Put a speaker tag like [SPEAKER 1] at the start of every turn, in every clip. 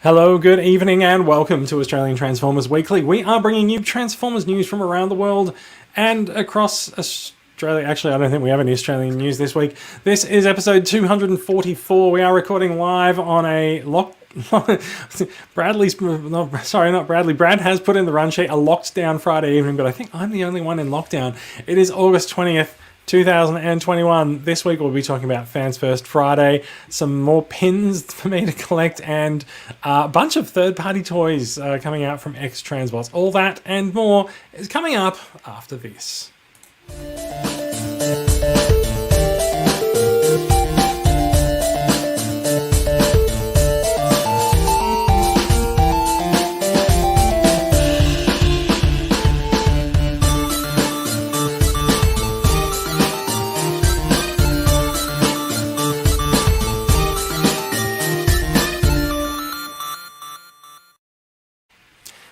[SPEAKER 1] Hello, good evening, and welcome to Australian Transformers Weekly. We are bringing you Transformers news from around the world and across Australia. Actually, I don't think we have any Australian news this week. This is episode 244. We are recording live on a Brad has put in the run sheet a locked down Friday evening, but I think I'm the only one in lockdown. It is August 20th. 2021. This week we'll be talking about Fans First Friday, some more pins for me to collect, and a bunch of third-party toys coming out from X-Transbots. All that and more is coming up after this.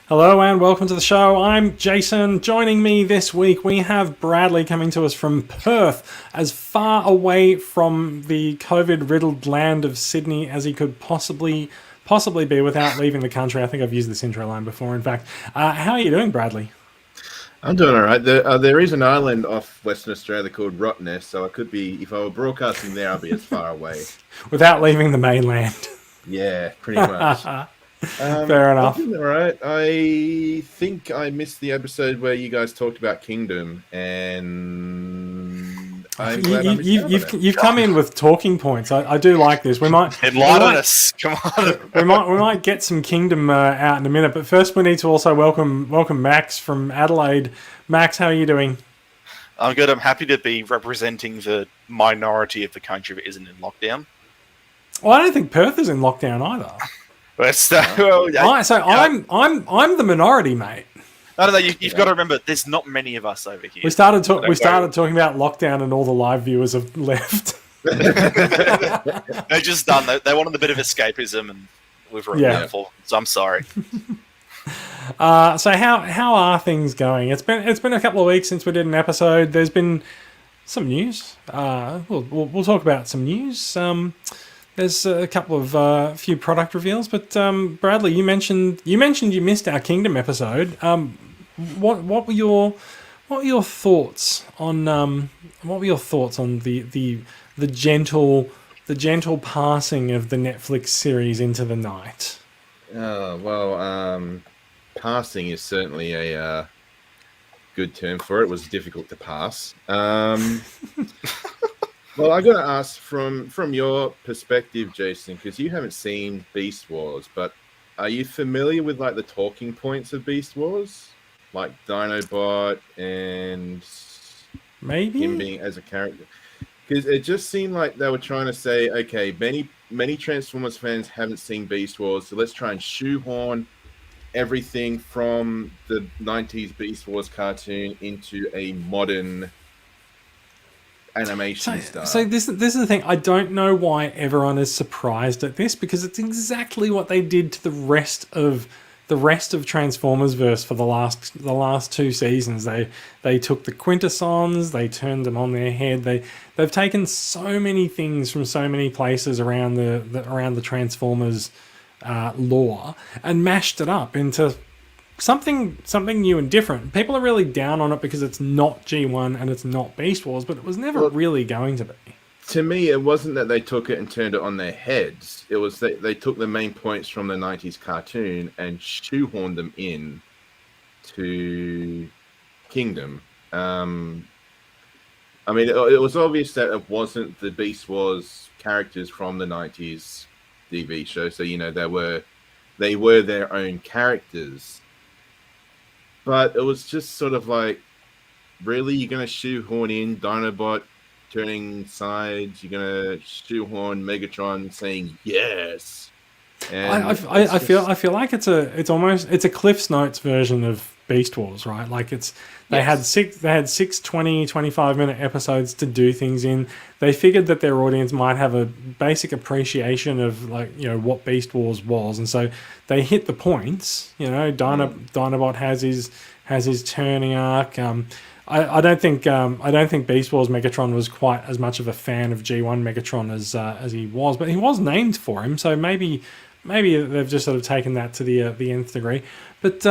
[SPEAKER 1] Hello and welcome to the show. I'm Jason. Joining me this week, we have Bradley coming to us from Perth, as far away from the COVID-riddled land of Sydney as he could possibly be without leaving the country. I think I've used this intro line before, in fact. How are you doing, Bradley?
[SPEAKER 2] I'm doing all right. There is an island off Western Australia called Rottnest, so I could be, if I were broadcasting there, I'd be as far away.
[SPEAKER 1] Without leaving the mainland.
[SPEAKER 2] Yeah, pretty much.
[SPEAKER 1] Fair enough.
[SPEAKER 2] All right. I think I missed the episode where you guys talked about Kingdom, and I'm glad
[SPEAKER 1] you've come in with talking points. I do like this. We might
[SPEAKER 3] enlighten us. Come on.
[SPEAKER 1] we might get some Kingdom out in a minute, but first we need to also welcome Max from Adelaide. Max, how are you doing?
[SPEAKER 3] I'm good. I'm happy to be representing the minority of the country that isn't in lockdown.
[SPEAKER 1] Well, I don't think Perth is in lockdown either.
[SPEAKER 3] I'm
[SPEAKER 1] the minority, mate.
[SPEAKER 3] I don't know. You've got to remember, there's not many of us over here.
[SPEAKER 1] We started talking about lockdown, and all the live viewers have left.
[SPEAKER 3] They're just done. They wanted a bit of escapism, and we've ruined that for. So I'm sorry.
[SPEAKER 1] So how are things going? It's been a couple of weeks since we did an episode. There's been some news. We'll talk about some news. There's a couple of few product reveals, but Bradley, you mentioned you missed our Kingdom episode. What were your thoughts on the gentle passing of the Netflix series Into the Night?
[SPEAKER 2] Passing is certainly a good term for it. It was difficult to pass. Well, I got to ask from your perspective, Jason, because you haven't seen Beast Wars, but are you familiar with like the talking points of Beast Wars, like Dinobot and
[SPEAKER 1] maybe
[SPEAKER 2] him being as a character? Because it just seemed like they were trying to say, okay, many Transformers fans haven't seen Beast Wars, so let's try and shoehorn everything from the 90s Beast Wars cartoon into a modern animation style.
[SPEAKER 1] So this is the thing. I don't know why everyone is surprised at this, because it's exactly what they did to the rest of Transformers verse for the last two seasons. They took the quintessons, they turned them on their head. They've taken so many things from so many places around the Transformers lore and mashed it up into something new and different. People are really down on it because it's not G1 and it's not Beast Wars, but it was never really going to be.
[SPEAKER 2] To me, it wasn't that they took it and turned it on their heads. It was that they took the main points from the 90s cartoon and shoehorned them in to Kingdom. I mean, it was obvious that it wasn't the Beast Wars characters from the 90s TV show. So, they were their own characters. But it was just sort of like, really? You're going to shoehorn in Dinobot turning sides? You're going to shoehorn Megatron saying yes? And
[SPEAKER 1] I feel like it's a Cliff's Notes version of Beast Wars, right? Like they had 25 minute episodes to do things in. They figured that their audience might have a basic appreciation of what Beast Wars was, and so they hit the points. Dinobot has his turning arc. I don't think Beast Wars Megatron was quite as much of a fan of G1 Megatron as he was, but he was named for him, so maybe maybe they've just sort of taken that to the nth degree, but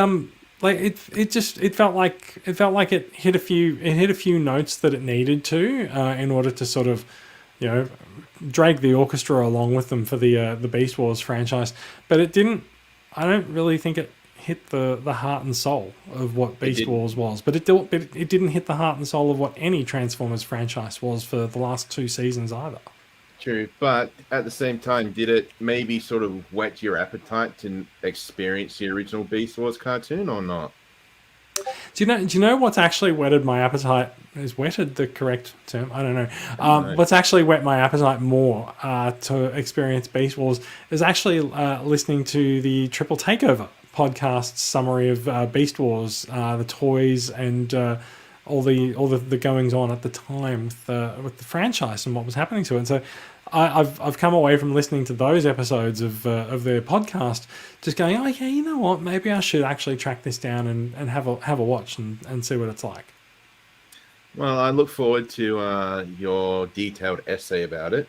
[SPEAKER 1] like it felt like it hit a few notes that it needed to in order to sort of, you know, drag the orchestra along with them for the Beast Wars franchise, but it didn't. I don't really think it hit the heart and soul of what Beast Wars was, but it didn't hit the heart and soul of what any Transformers franchise was for the last 2 seasons either.
[SPEAKER 2] True, but at the same time, did it maybe sort of whet your appetite to experience the original Beast Wars cartoon or not?
[SPEAKER 1] Do you know what's actually whetted my appetite? Is whetted the correct term? I don't know. What's actually whet my appetite more to experience Beast Wars is actually listening to the Triple Takeover podcast summary of Beast Wars, the toys and all the goings on at the time with the franchise and what was happening to it. And so I've come away from listening to those episodes of their podcast just going, oh yeah, you know what, maybe I should actually track this down and have a watch and see what it's like.
[SPEAKER 2] Well, I look forward to your detailed essay about it.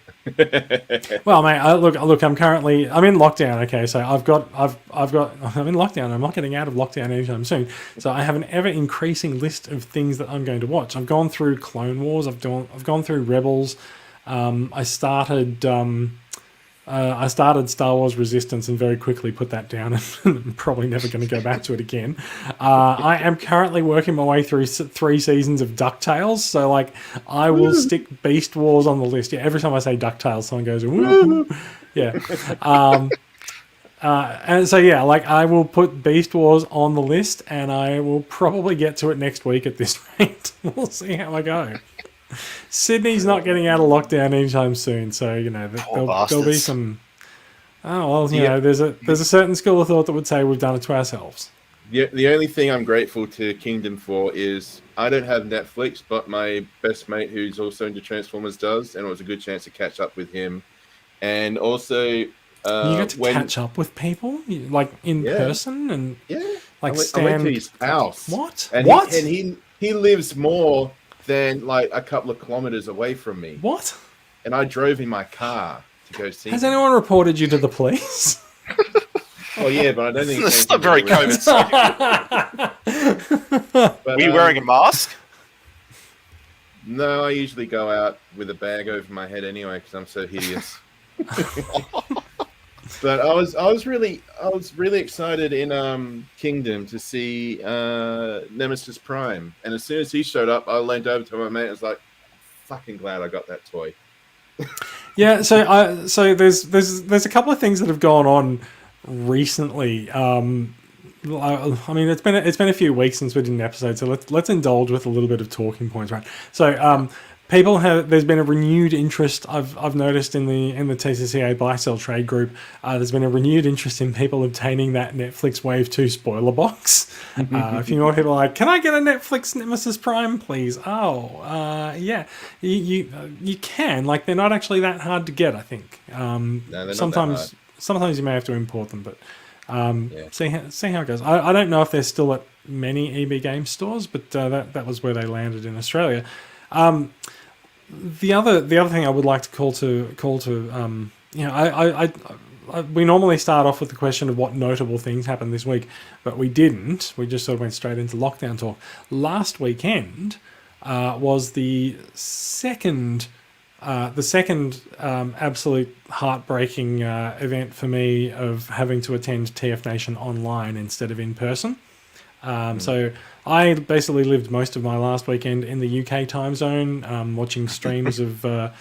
[SPEAKER 1] Well, mate, I'm in lockdown. Okay, so I'm in lockdown. I'm not getting out of lockdown anytime soon. So I have an ever increasing list of things that I'm going to watch. I've gone through Clone Wars. I've gone through Rebels. I started Star Wars Resistance and very quickly put that down, and I'm probably never going to go back to it again. I am currently working my way through 3 seasons of DuckTales, so like I will stick Beast Wars on the list. Yeah, every time I say DuckTales, someone goes, woo. Yeah. And so yeah, like I will put Beast Wars on the list, and I will probably get to it next week at this rate. We'll see how I go. Sydney's not getting out of lockdown anytime soon, so you know there'll be some. Oh well, you know, there's a certain school of thought that would say we've done it to ourselves.
[SPEAKER 2] The only thing I'm grateful to Kingdom for is I don't have Netflix, but my best mate who's also into Transformers does, and it was a good chance to catch up with him. And also,
[SPEAKER 1] you get to catch up with people like in person, and like
[SPEAKER 2] I went to his house.
[SPEAKER 1] What?
[SPEAKER 2] And
[SPEAKER 1] what?
[SPEAKER 2] He lives more than like a couple of kilometers away from me.
[SPEAKER 1] What?
[SPEAKER 2] And I drove in my car to go see
[SPEAKER 1] Has
[SPEAKER 2] him.
[SPEAKER 1] anyone reported you to the police?
[SPEAKER 2] Oh yeah, but I don't think
[SPEAKER 3] it's not very COVID safe. Were you wearing a mask?
[SPEAKER 2] No, I usually go out with a bag over my head anyway because I'm so hideous. But I was really excited in Kingdom to see Nemesis Prime, and as soon as he showed up, I leaned over to my mate. I was like, "Fucking glad I got that toy."
[SPEAKER 1] Yeah, so there's a couple of things that have gone on recently. I mean, it's been a few weeks since we did an episode, so let's indulge with a little bit of talking points, right? So there's been a renewed interest. I've noticed in the TCCA buy-sell trade group. There's been a renewed interest in people obtaining that Netflix Wave 2 spoiler box. A few more people are like, can I get a Netflix Nemesis Prime, please? Oh, yeah, you can. Like, they're not actually that hard to get, I think.
[SPEAKER 2] No, they're not that hard.
[SPEAKER 1] Sometimes you may have to import them, but see how it goes. I don't know if they're still at many EB Games stores, but that was where they landed in Australia. The other thing I would like to call to you know, we normally start off with the question of what notable things happened this week, but we didn't. We just sort of went straight into lockdown talk. Last weekend was the second absolute heartbreaking event for me of having to attend TF Nation online instead of in person. So I basically lived most of my last weekend in the UK time zone, watching streams of the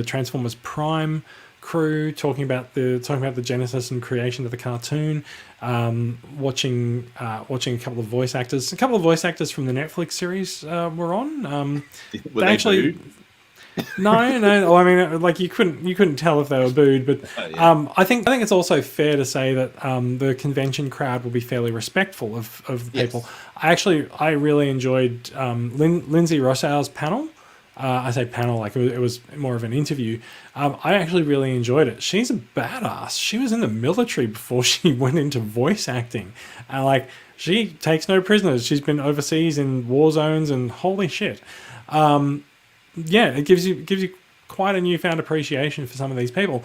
[SPEAKER 1] Transformers Prime crew talking about the genesis and creation of the cartoon, watching a couple of voice actors. A couple of voice actors from the Netflix series were on.
[SPEAKER 2] Were they actually booed?
[SPEAKER 1] No. I mean, like you couldn't tell if they were booed, but I think it's also fair to say that the convention crowd will be fairly respectful of people.
[SPEAKER 2] Yes.
[SPEAKER 1] I really enjoyed Lindsay Rossau's panel. I say panel like it was more of an interview. I actually really enjoyed it. She's a badass. She was in the military before she went into voice acting, and like she takes no prisoners. She's been overseas in war zones, and holy shit. Yeah, it gives you quite a newfound appreciation for some of these people.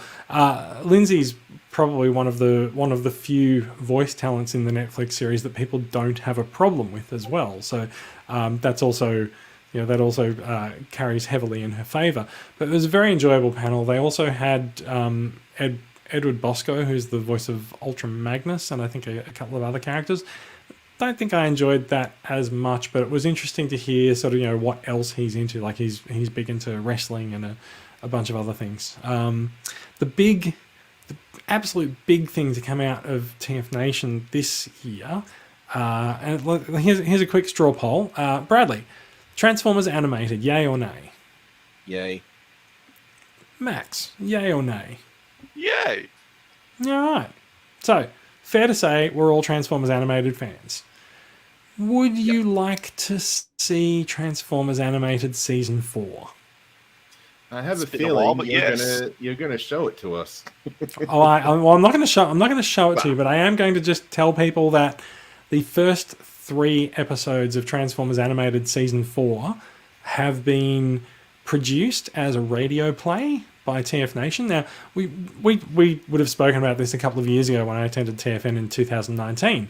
[SPEAKER 1] Lindsay's probably one of the few voice talents in the Netflix series that people don't have a problem with as well. So that's also, that also carries heavily in her favour. But it was a very enjoyable panel. They also had Edward Bosco, who's the voice of Ultra Magnus, and I think a couple of other characters. Don't think I enjoyed that as much, but it was interesting to hear sort of what else he's into. Like he's big into wrestling and a bunch of other things. The absolute big thing to come out of TF Nation this year, and here's a quick straw poll. Bradley, Transformers animated, yay or nay?
[SPEAKER 2] Yay.
[SPEAKER 1] Max, yay or nay?
[SPEAKER 3] Yay.
[SPEAKER 1] All right. So fair to say we're all Transformers animated fans. Would you like to see Transformers Animated Season 4?
[SPEAKER 2] I have a
[SPEAKER 3] been a
[SPEAKER 2] feeling
[SPEAKER 3] while, but yes.
[SPEAKER 2] you're gonna show it to us.
[SPEAKER 1] I'm not going to show it to you, but I am going to just tell people that the first 3 episodes of Transformers Animated Season 4 have been produced as a radio play by TF Nation. Now, we would have spoken about this a couple of years ago when I attended TFN in 2019.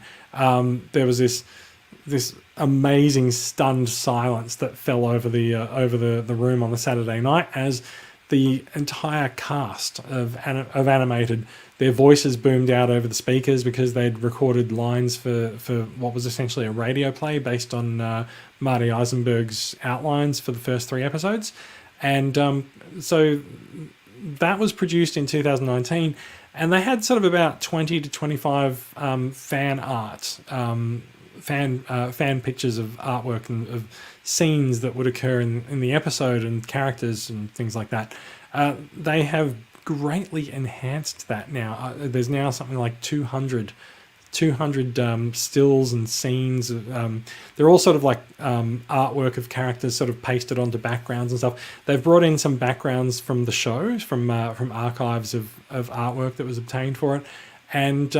[SPEAKER 1] There was this amazing stunned silence that fell over the room on the Saturday night as the entire cast of Animated, their voices boomed out over the speakers because they'd recorded lines for what was essentially a radio play based on Marty Eisenberg's outlines for the first 3 episodes. And so that was produced in 2019, and they had sort of about 20 to 25 fan art, fan pictures of artwork and of scenes that would occur in the episode and characters and things like that. They have greatly enhanced that now. There's now something like 200 stills and scenes. They're all sort of like artwork of characters sort of pasted onto backgrounds and stuff. They've brought in some backgrounds from the show, from archives of artwork that was obtained for it. And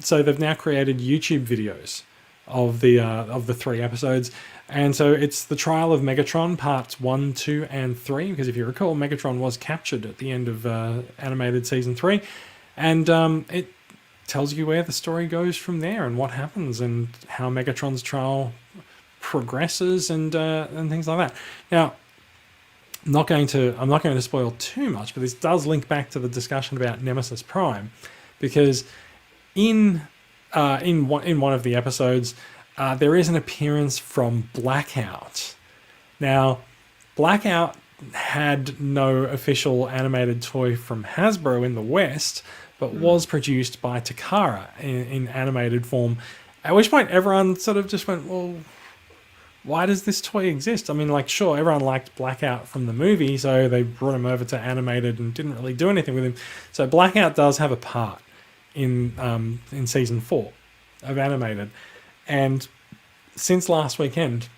[SPEAKER 1] so they've now created YouTube videos of the 3 episodes. And so it's the trial of Megatron parts 1, 2, and 3, because if you recall, Megatron was captured at the end of Animated Season 3. And it tells you where the story goes from there and what happens and how Megatron's trial progresses and things like that. Now, I'm not going to spoil too much, but this does link back to the discussion about Nemesis Prime, because in one of the episodes, there is an appearance from Blackout. Now, Blackout had no official animated toy from Hasbro in the West, but was produced by Takara in animated form. At which point, everyone sort of just went, well, why does this toy exist? I mean, like, sure, everyone liked Blackout from the movie, so they brought him over to animated and didn't really do anything with him. So Blackout does have a part in Season 4 of Animated. And since last weekend,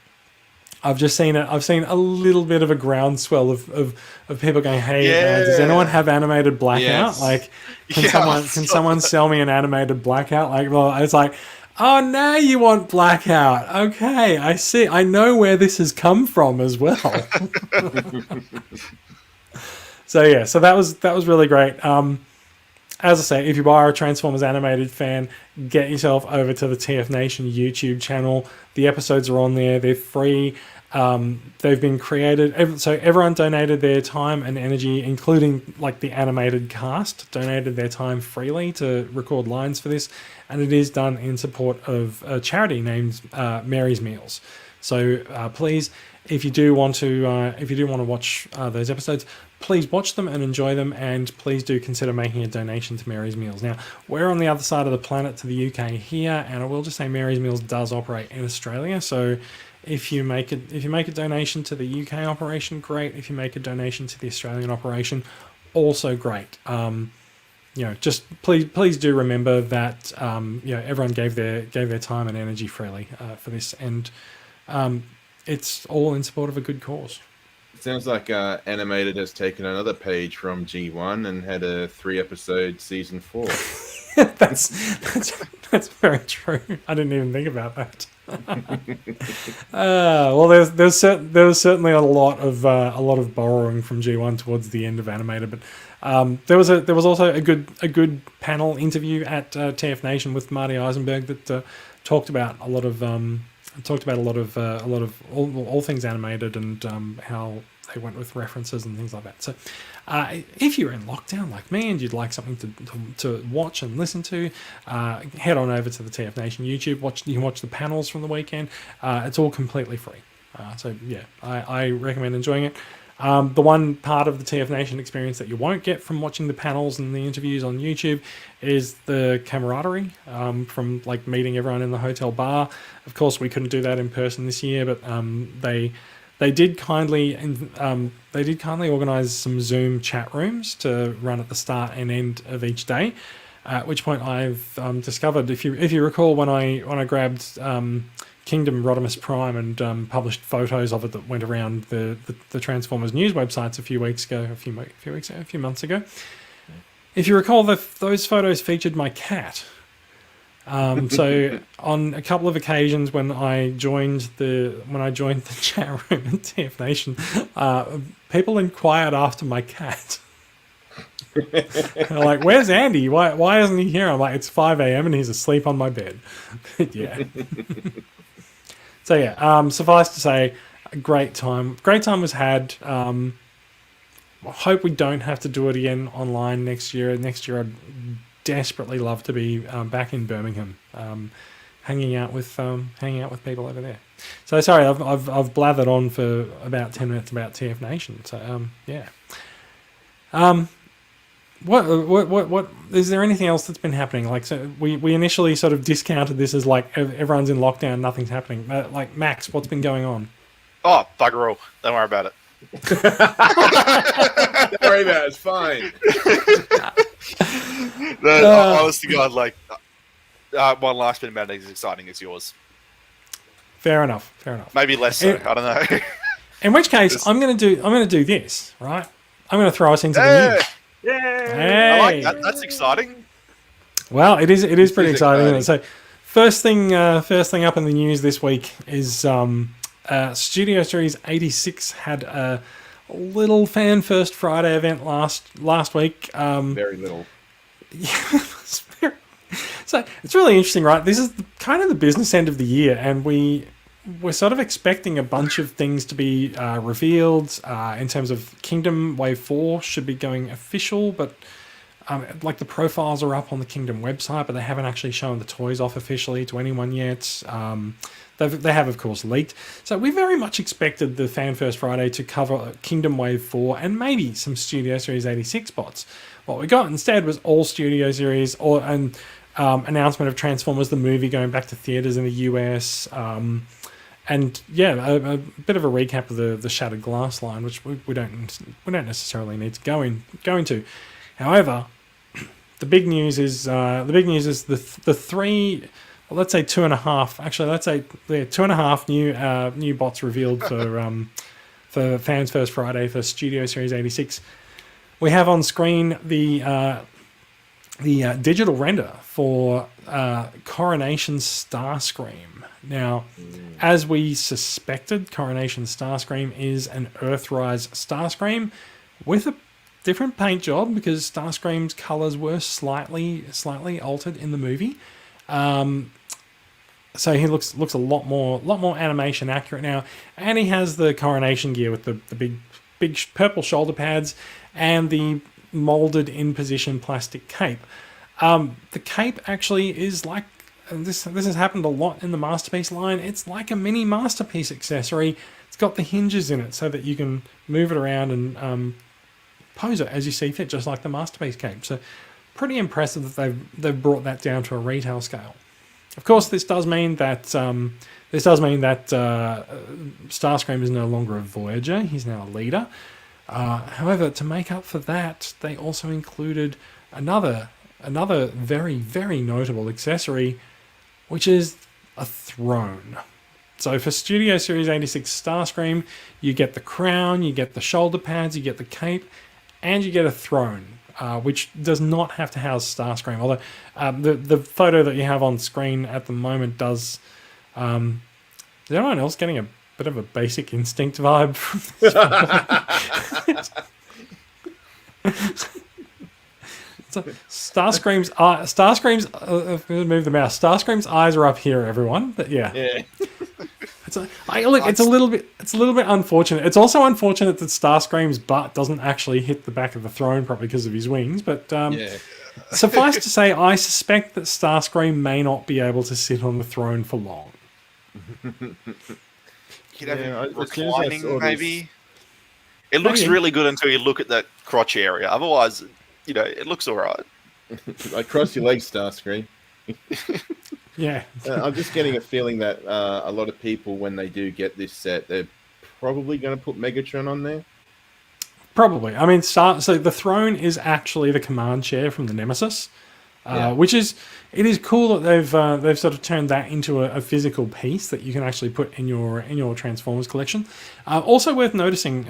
[SPEAKER 1] I've just seen it. I've seen a little bit of a groundswell of people going, "Hey, does anyone have animated Blackout?
[SPEAKER 2] Yes.
[SPEAKER 1] Like, can someone sell me an animated Blackout?" Like, well, it's like, oh, now you want Blackout? Okay, I see. I know where this has come from as well. So that was really great. As I say, if you are a Transformers Animated fan, get yourself over to the TF Nation YouTube channel. The episodes are on there. They're free. They've been created. So everyone donated their time and energy, including like the animated cast, donated their time freely to record lines for this. And it is done in support of a charity named Mary's Meals. So please, if you do want to watch those episodes, please watch them and enjoy them, and please do consider making a donation to Mary's Meals. Now, we're on the other side of the planet to the UK here, and I will just say Mary's Meals does operate in Australia. So if you make a donation to the UK operation, great. If you make a donation to the Australian operation, also great. Just please do remember that everyone gave their time and energy freely for this, and it's all in support of a good cause.
[SPEAKER 2] Sounds like Animated has taken another page from G1 and had a 3-episode Season 4.
[SPEAKER 1] That's very true. I didn't even think about that. Well, there was certainly a lot of borrowing from G1 towards the end of Animated, but there was also a good panel interview at TF Nation with Marty Eisenberg that talked about a lot of all things animated and how they went with references and things like that. So, if you're in lockdown like me and you'd like something to watch and listen to, head on over to the TF Nation YouTube. You can watch the panels from the weekend. It's all completely free. So yeah, I recommend enjoying it. The one part of the TF Nation experience that you won't get from watching the panels and the interviews on YouTube is the camaraderie from like meeting everyone in the hotel bar. Of course, we couldn't do that in person this year, but they did kindly organise some Zoom chat rooms to run at the start and end of each day. At which point I've discovered, if you recall, when I grabbed Kingdom Rodimus Prime and published photos of it that went around the Transformers news websites a few months ago. If you recall, those photos featured my cat. So on a couple of occasions when I joined the chat room at TF Nation, people inquired after my cat. They're like, "Where's Andy? Why isn't he here?" I'm like, "It's 5 a.m. and he's asleep on my bed." Yeah. So yeah, suffice to say, a great time. Great time was had. I hope we don't have to do it again online next year. Next year, I'd desperately love to be back in Birmingham, hanging out with people over there. So sorry, I've blathered on for about 10 minutes about TF Nation. So yeah. What is there anything else that's been happening? Like, so we initially sort of discounted this as like everyone's in lockdown, nothing's happening. Like, Max, what's been going on?
[SPEAKER 3] Oh, bugger all. Don't worry about it.
[SPEAKER 2] Don't worry about it. It's fine.
[SPEAKER 3] Honest to God, like, my life's been about as exciting as yours.
[SPEAKER 1] Fair enough.
[SPEAKER 3] Maybe less so. I don't know.
[SPEAKER 1] In which case, I'm gonna do this, right? I'm gonna throw us into the news.
[SPEAKER 3] Yay!
[SPEAKER 1] Hey.
[SPEAKER 3] I like that. That's exciting.
[SPEAKER 1] Well, it is pretty exciting. Isn't it? So, first thing up in the news this week is Studio Series 86 had a little Fan First Friday event last week.
[SPEAKER 2] Very little.
[SPEAKER 1] Yeah, so it's really interesting, right? This is kind of the business end of the year, and we're sort of expecting a bunch of things to be revealed in terms of Kingdom Wave 4 should be going official, but like the profiles are up on the Kingdom website, but they haven't actually shown the toys off officially to anyone yet. They have, of course, leaked. So we very much expected the Fan First Friday to cover Kingdom Wave 4 and maybe some Studio Series 86 spots. What we got instead was all Studio Series and announcement of Transformers the movie going back to theaters in the US. And yeah, a bit of a recap of the Shattered Glass line, which we don't necessarily need to go into. However, the big news is the three. Well, let's say 2.5. Actually, let's say 2.5 new bots revealed for Fans First Friday for Studio Series 86. We have on screen the digital render for Coronation Starscream. Now, as we suspected, Coronation Starscream is an Earthrise Starscream with a different paint job because Starscream's colours were slightly altered in the movie. So he looks a lot more animation accurate now, and he has the Coronation gear with the big purple shoulder pads and the molded in position plastic cape. The cape actually is like this has happened a lot in the Masterpiece line. It's like a mini Masterpiece accessory. It's got the hinges in it so that you can move it around and pose it as you see fit, just like the Masterpiece cape. So pretty impressive that they've brought that down to a retail scale. Of course, this does mean that Starscream is no longer a Voyager. He's now a leader. However, to make up for that, they also included another very, very notable accessory, which is a throne. So for Studio Series 86 Starscream, you get the crown, you get the shoulder pads, you get the cape, and you get a throne, which does not have to house Starscream. Although the photo that you have on screen at the moment does Is anyone else getting a bit of a Basic Instinct vibe from so Starscream's move the mouse. Starscream's eyes are up here, everyone. But yeah. It's a little bit unfortunate. It's also unfortunate that Starscream's butt doesn't actually hit the back of the throne properly because of his wings. But suffice to say, I suspect that Starscream may not be able to sit on the throne for long.
[SPEAKER 3] Reclining, maybe. It looks really good until you look at that crotch area. Otherwise, it looks all right.
[SPEAKER 2] Like cross your legs, Starscream.
[SPEAKER 1] Yeah.
[SPEAKER 2] I'm just getting a feeling that a lot of people, when they do get this set, they're probably going to put Megatron on there.
[SPEAKER 1] Probably. I mean, so the throne is actually the command chair from the Nemesis, which is cool that they've sort of turned that into a physical piece that you can actually put in your Transformers collection. Also worth noting,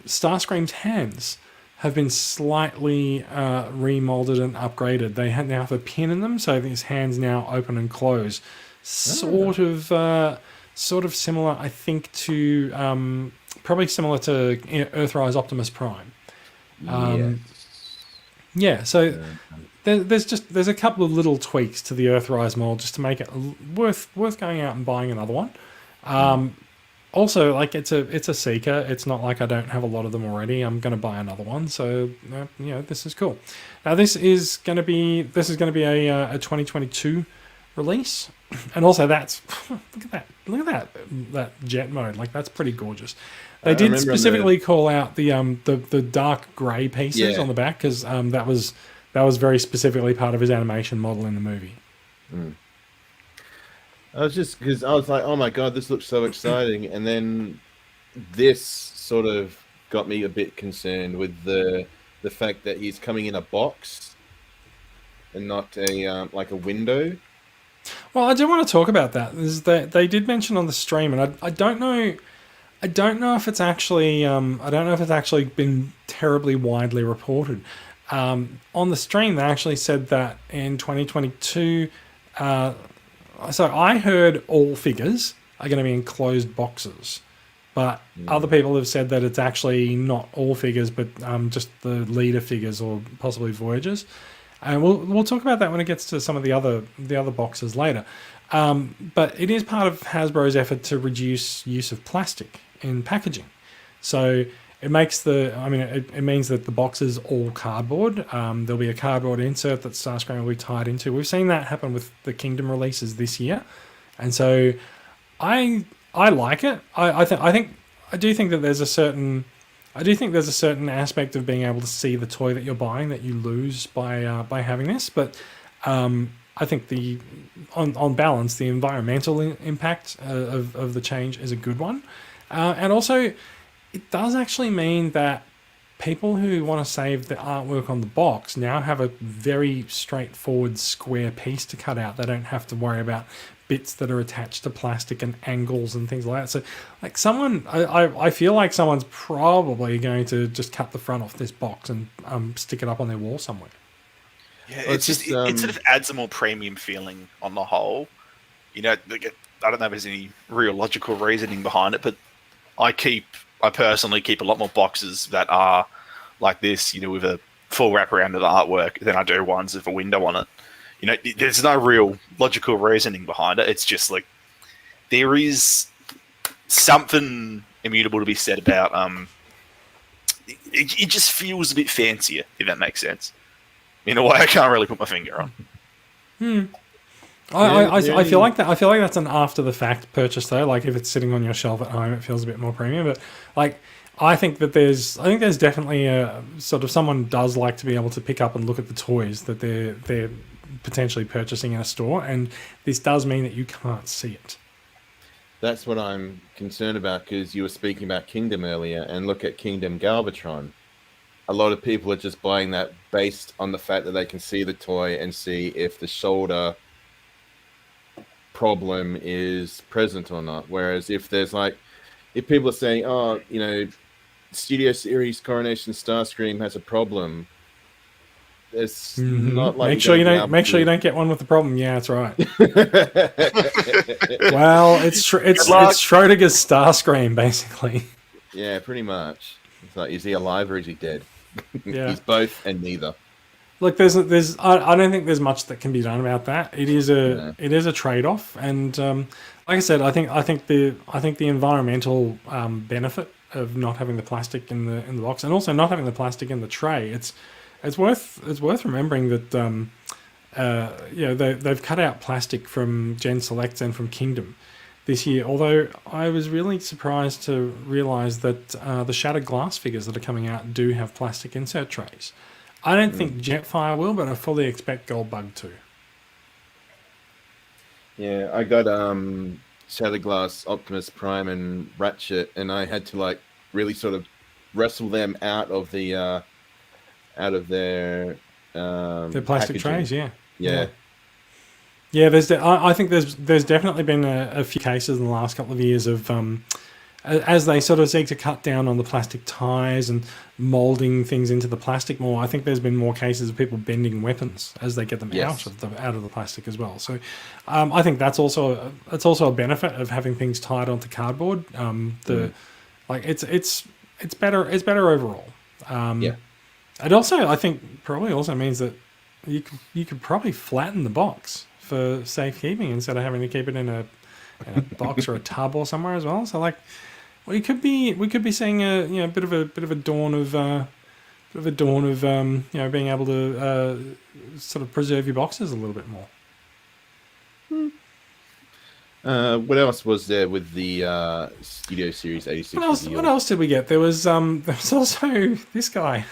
[SPEAKER 1] Starscream's hands have been slightly remolded and upgraded. They now have a pin in them, so his hands now open and close. Sort of similar, I think, to probably similar to Earthrise Optimus Prime. So there's a couple of little tweaks to the Earthrise mold just to make it worth going out and buying another one. Also, like it's a Seeker. It's not like I don't have a lot of them already. I'm going to buy another one. So this is cool. Now this is going to be a 2022 release, and also that's look at that jet mode. Like that's pretty gorgeous. They did specifically call out the dark grey pieces on the back because that was very specifically part of his animation model in the movie.
[SPEAKER 2] I was just because I was like, oh my god, this looks so exciting, and then this sort of got me a bit concerned with the fact that he's coming in a box and not like a window.
[SPEAKER 1] Well, I do want to talk about that. They did mention on the stream, and I don't know if it's actually been terribly widely reported. On the stream, they actually said that in 2022. So I heard all figures are going to be in closed boxes, but other people have said that it's actually not all figures, but just the leader figures or possibly Voyagers. And we'll talk about that when it gets to some of the other boxes later. But it is part of Hasbro's effort to reduce use of plastic in packaging. So it makes it means that the box is all cardboard. There'll be a cardboard insert that Starscream will be tied into. We've seen that happen with the Kingdom releases this year, and so I like it. I do think that there's a certain aspect of being able to see the toy that you're buying that you lose by having this, but I think on balance the environmental impact of the change is a good one, and also. It does actually mean that people who want to save the artwork on the box now have a very straightforward square piece to cut out. They don't have to worry about bits that are attached to plastic and angles and things like that. So, like I feel like someone's probably going to just cut the front off this box and stick it up on their wall somewhere.
[SPEAKER 3] Yeah, it sort of adds a more premium feeling on the whole. I don't know if there's any real logical reasoning behind it, but I personally keep a lot more boxes that are like this, with a full wraparound of the artwork than I do ones with a window on it. There's no real logical reasoning behind it. It's just like there is something immutable to be said about it just feels a bit fancier, if that makes sense. In a way I can't really put my finger on.
[SPEAKER 1] I feel like that. I feel like that's an after the fact purchase though. Like if it's sitting on your shelf at home, it feels a bit more premium. But like, I think there's definitely a sort of someone does like to be able to pick up and look at the toys that they're potentially purchasing in a store, and this does mean that you can't see it.
[SPEAKER 2] That's what I'm concerned about because you were speaking about Kingdom earlier, and look at Kingdom Galvatron. A lot of people are just buying that based on the fact that they can see the toy and see if the shoulder problem is present or not. Whereas if people are saying, Studio Series Coronation Starscream has a problem, It's
[SPEAKER 1] Mhm.
[SPEAKER 2] not like
[SPEAKER 1] Make sure you don't get one with the problem. Yeah, that's right.
[SPEAKER 2] don't.
[SPEAKER 1] Well, it's
[SPEAKER 3] luck.
[SPEAKER 1] Schrodinger's Starscream, basically.
[SPEAKER 2] Yeah, pretty much. It's like, is he alive or is he dead?
[SPEAKER 1] Yeah.
[SPEAKER 2] He's both and neither.
[SPEAKER 1] Look, I don't think there's much that can be done about that. It is a trade off, and like I said, I think the environmental benefit of not having the plastic in the box, and also not having the plastic in the tray, it's worth remembering that they've cut out plastic from Gen Selects and from Kingdom this year. Although I was really surprised to realise that the Shattered Glass figures that are coming out do have plastic insert trays. I don't think Jetfire will, but I fully expect Goldbug to.
[SPEAKER 2] Yeah, I got Shattered Glass, Optimus Prime, and Ratchet, and I had to like really sort of wrestle them out of their
[SPEAKER 1] They're plastic
[SPEAKER 2] packaging.
[SPEAKER 1] trays, yeah.
[SPEAKER 2] Yeah.
[SPEAKER 1] Yeah, I think there's definitely been a few cases in the last couple of years of as they sort of seek to cut down on the plastic ties and molding things into the plastic more. I think there's been more cases of people bending weapons as they get them
[SPEAKER 2] Yes.
[SPEAKER 1] out of the plastic as well. So I think that's also a benefit of having things tied onto cardboard. It's better overall.
[SPEAKER 2] Yeah.
[SPEAKER 1] It also, I think, probably also means that you could probably flatten the box for safekeeping instead of having to keep it in a box or a tub or somewhere as well. So we could be seeing a bit of a dawn of being able to sort of preserve your boxes a little bit more.
[SPEAKER 2] What else was there with the Studio Series 86?
[SPEAKER 1] What else did we get? There was also this guy.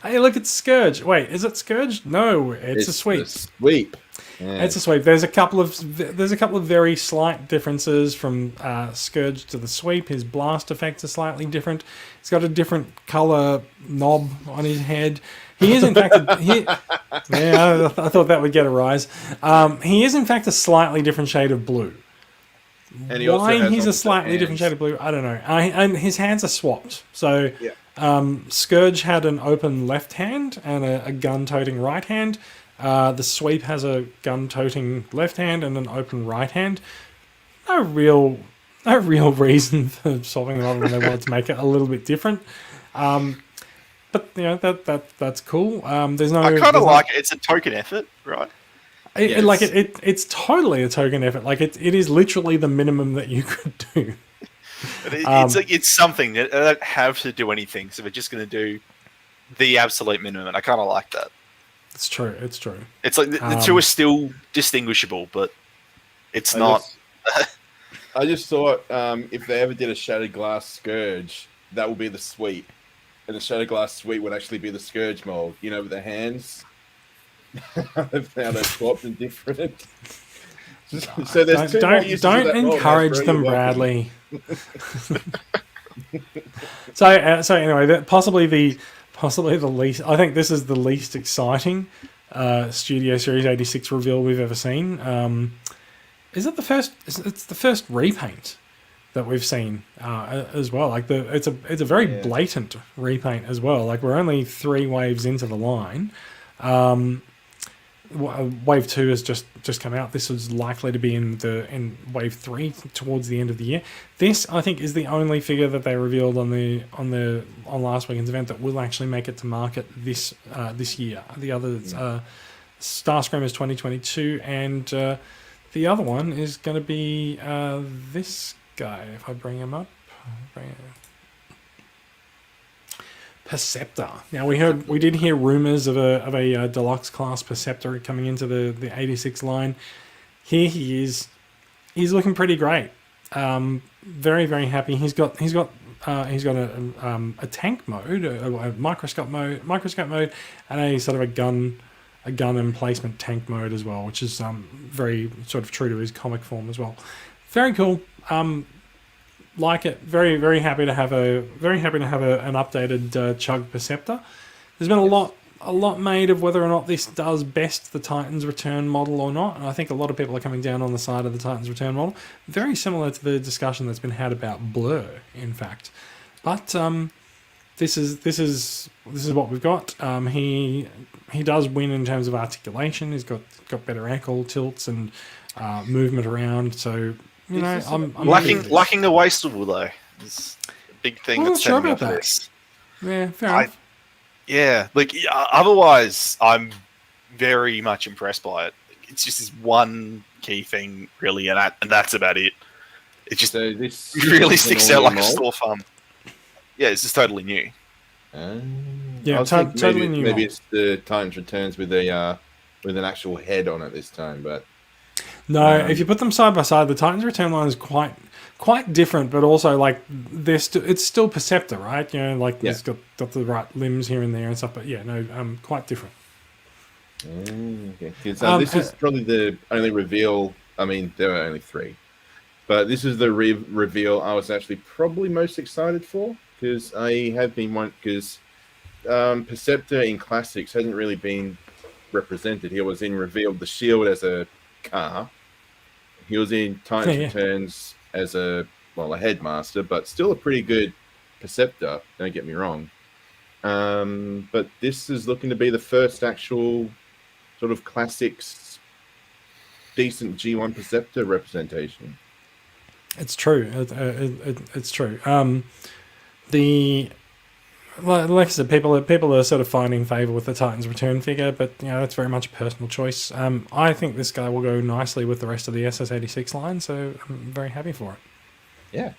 [SPEAKER 1] Hey, look, it's Scourge. Wait, is it Scourge? No, it's a sweep.
[SPEAKER 2] Sweep. Yeah.
[SPEAKER 1] It's a sweep. There's a couple of very slight differences from Scourge to the sweep. His blast effects are slightly different. He's got a different color knob on his head. He is in fact I thought that would get a rise. He is in fact a slightly different shade of blue.
[SPEAKER 2] And he also
[SPEAKER 1] Why
[SPEAKER 2] has
[SPEAKER 1] he's a
[SPEAKER 2] opposite
[SPEAKER 1] slightly different
[SPEAKER 2] hands.
[SPEAKER 1] shade of blue, I don't know. And his hands are swapped. So
[SPEAKER 2] Yeah.
[SPEAKER 1] Scourge had an open left hand and a gun-toting right hand. The sweep has a gun-toting left hand and an open right hand. No real reason for swapping them other than they wanted to make it a little bit different. But that's cool. There's no.
[SPEAKER 3] I kind of like it. It's a token effort, right?
[SPEAKER 1] It's totally a token effort. Like it is literally the minimum that you could do.
[SPEAKER 3] It's something that they don't have to do anything, so we're just going to do the absolute minimum. And I kind of like that.
[SPEAKER 1] It's true.
[SPEAKER 3] It's like the two are still distinguishable, but it's not.
[SPEAKER 2] I just thought if they ever did a Shattered Glass Scourge, that would be the sweep. And the Shattered Glass sweep would actually be the Scourge mold, with the hands. Now they're swapped and different. So there's
[SPEAKER 1] don't encourage them, Bradley. So anyway, possibly the least. I think this is the least exciting Studio Series 86 reveal we've ever seen. Is it the first? It's the first repaint that we've seen as well. Like it's a very blatant repaint as well. Like we're only 3 waves into the line. Wave 2 has just come out. This was likely to be in Wave 3 towards the end of the year. This, I think, is the only figure that they revealed on last weekend's event that will actually make it to market this year. The other Starscream is 2022, and the other one is going to be this guy. If I bring him up, Perceptor. Now we did hear rumors of a deluxe class Perceptor coming into the 86 line. Here he is. He's looking pretty great. Very, very happy. He's got a tank mode, a microscope mode, and a sort of a gun emplacement tank mode as well, which is very sort of true to his comic form as well. Very cool. Like it. Very, very happy to have an updated Chug Perceptor. There's been a lot made of whether or not this does best the Titans Return model or not, and I think a lot of people are coming down on the side of the Titans Return model. Very similar to the discussion that's been had about Blur, in fact. But this is what we've got. He does win in terms of articulation. He's got better ankle tilts and movement around. So I'm
[SPEAKER 3] lacking the waistable though. It's a big thing.
[SPEAKER 1] I'm not
[SPEAKER 3] that's
[SPEAKER 1] sure
[SPEAKER 3] setting
[SPEAKER 1] about
[SPEAKER 3] up
[SPEAKER 1] that.
[SPEAKER 3] this.
[SPEAKER 1] Yeah, fair enough.
[SPEAKER 3] Yeah, otherwise, I'm very much impressed by it. It's just this one key thing, really, and that's about it. It just
[SPEAKER 2] this
[SPEAKER 3] really sticks out like a
[SPEAKER 2] mold?
[SPEAKER 3] sore thumb. Yeah, it's just totally new.
[SPEAKER 1] Yeah,
[SPEAKER 2] I was thinking
[SPEAKER 1] totally new
[SPEAKER 2] maybe
[SPEAKER 1] mold.
[SPEAKER 2] it's the Titans Returns with an actual head on it this time, but
[SPEAKER 1] No, if you put them side by side, the Titans Return line is quite different, but also like it's still Perceptor, right? It's got the right limbs here and there and stuff. But yeah, no, quite different.
[SPEAKER 2] Okay. This is probably the only reveal. I mean, there are only 3, but this is the reveal I was actually probably most excited for, because I have been because Perceptor in Classics hasn't really been represented. He was in Revealed the Shield as a car. He was in Titans Returns as a headmaster, but still a pretty good Perceptor. Don't get me wrong. But this is looking to be the first actual sort of Classics decent G1 Perceptor representation.
[SPEAKER 1] It's true. It's true. Like I said, people are sort of finding favour with the Titans Return figure, but that's very much a personal choice. I think this guy will go nicely with the rest of the SS86 line, so I'm very happy for it.
[SPEAKER 2] Yeah.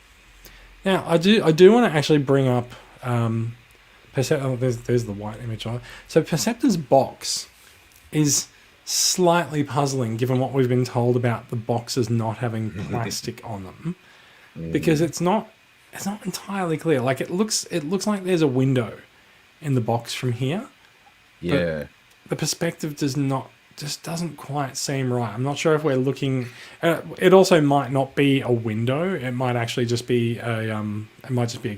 [SPEAKER 1] Now I do want to actually bring up there's the white image on it. So Perceptor's box is slightly puzzling given what we've been told about the boxes not having plastic on them, because it's not entirely clear. Like it looks like there's a window in the box from here.
[SPEAKER 2] Yeah.
[SPEAKER 1] The perspective doesn't quite seem right. I'm not sure if we're looking. It also might not be a window. It might actually just be a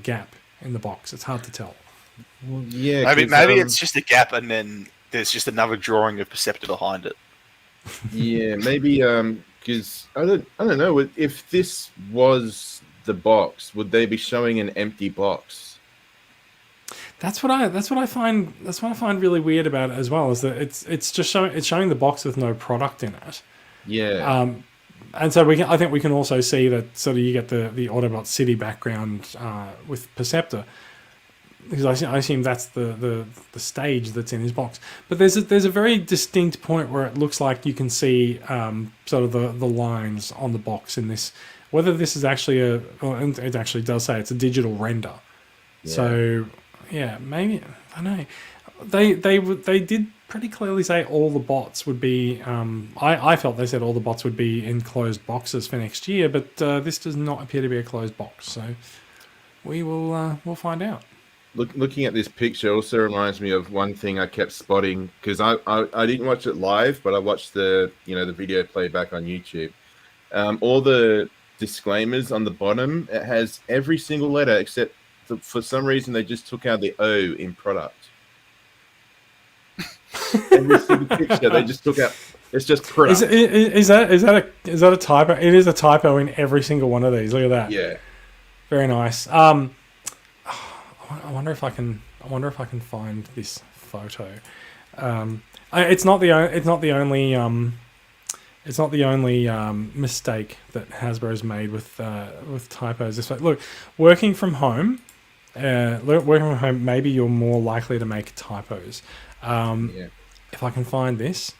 [SPEAKER 1] gap in the box. It's hard to tell.
[SPEAKER 2] Well, yeah.
[SPEAKER 3] Maybe it's just a gap, and then there's just another drawing of Perceptor behind it.
[SPEAKER 2] Yeah, maybe because I don't know if this was the box, would they be showing an empty box?
[SPEAKER 1] That's what I find really weird about it as well, is that it's just showing the box with no product in it.
[SPEAKER 2] Yeah.
[SPEAKER 1] And so I think we can also see that sort of you get the Autobot City background with Perceptor, because I assume that's the stage that's in his box. But there's a very distinct point where it looks like you can see sort of the lines on the box in this. Whether this is actually and it actually does say it's a digital render. Yeah. So yeah, maybe I don't know. They did pretty clearly say all the bots would be. I felt they said all the bots would be in closed boxes for next year, but this does not appear to be a closed box. So we'll find out.
[SPEAKER 2] Looking at this picture also reminds me of one thing I kept spotting, because I didn't watch it live, but I watched the video playback on YouTube. All the disclaimers on the bottom, it has every single letter except for some reason they just took out the O in product. Every single picture they just took out. It's just product.
[SPEAKER 1] Is that a typo? It is a typo in every single one of these. Look at that.
[SPEAKER 2] Yeah.
[SPEAKER 1] Very nice. I wonder if I can find this photo. It's not the only mistake that Hasbro's made with typos. This way. Look, working from home, maybe you're more likely to make typos. If I can find this,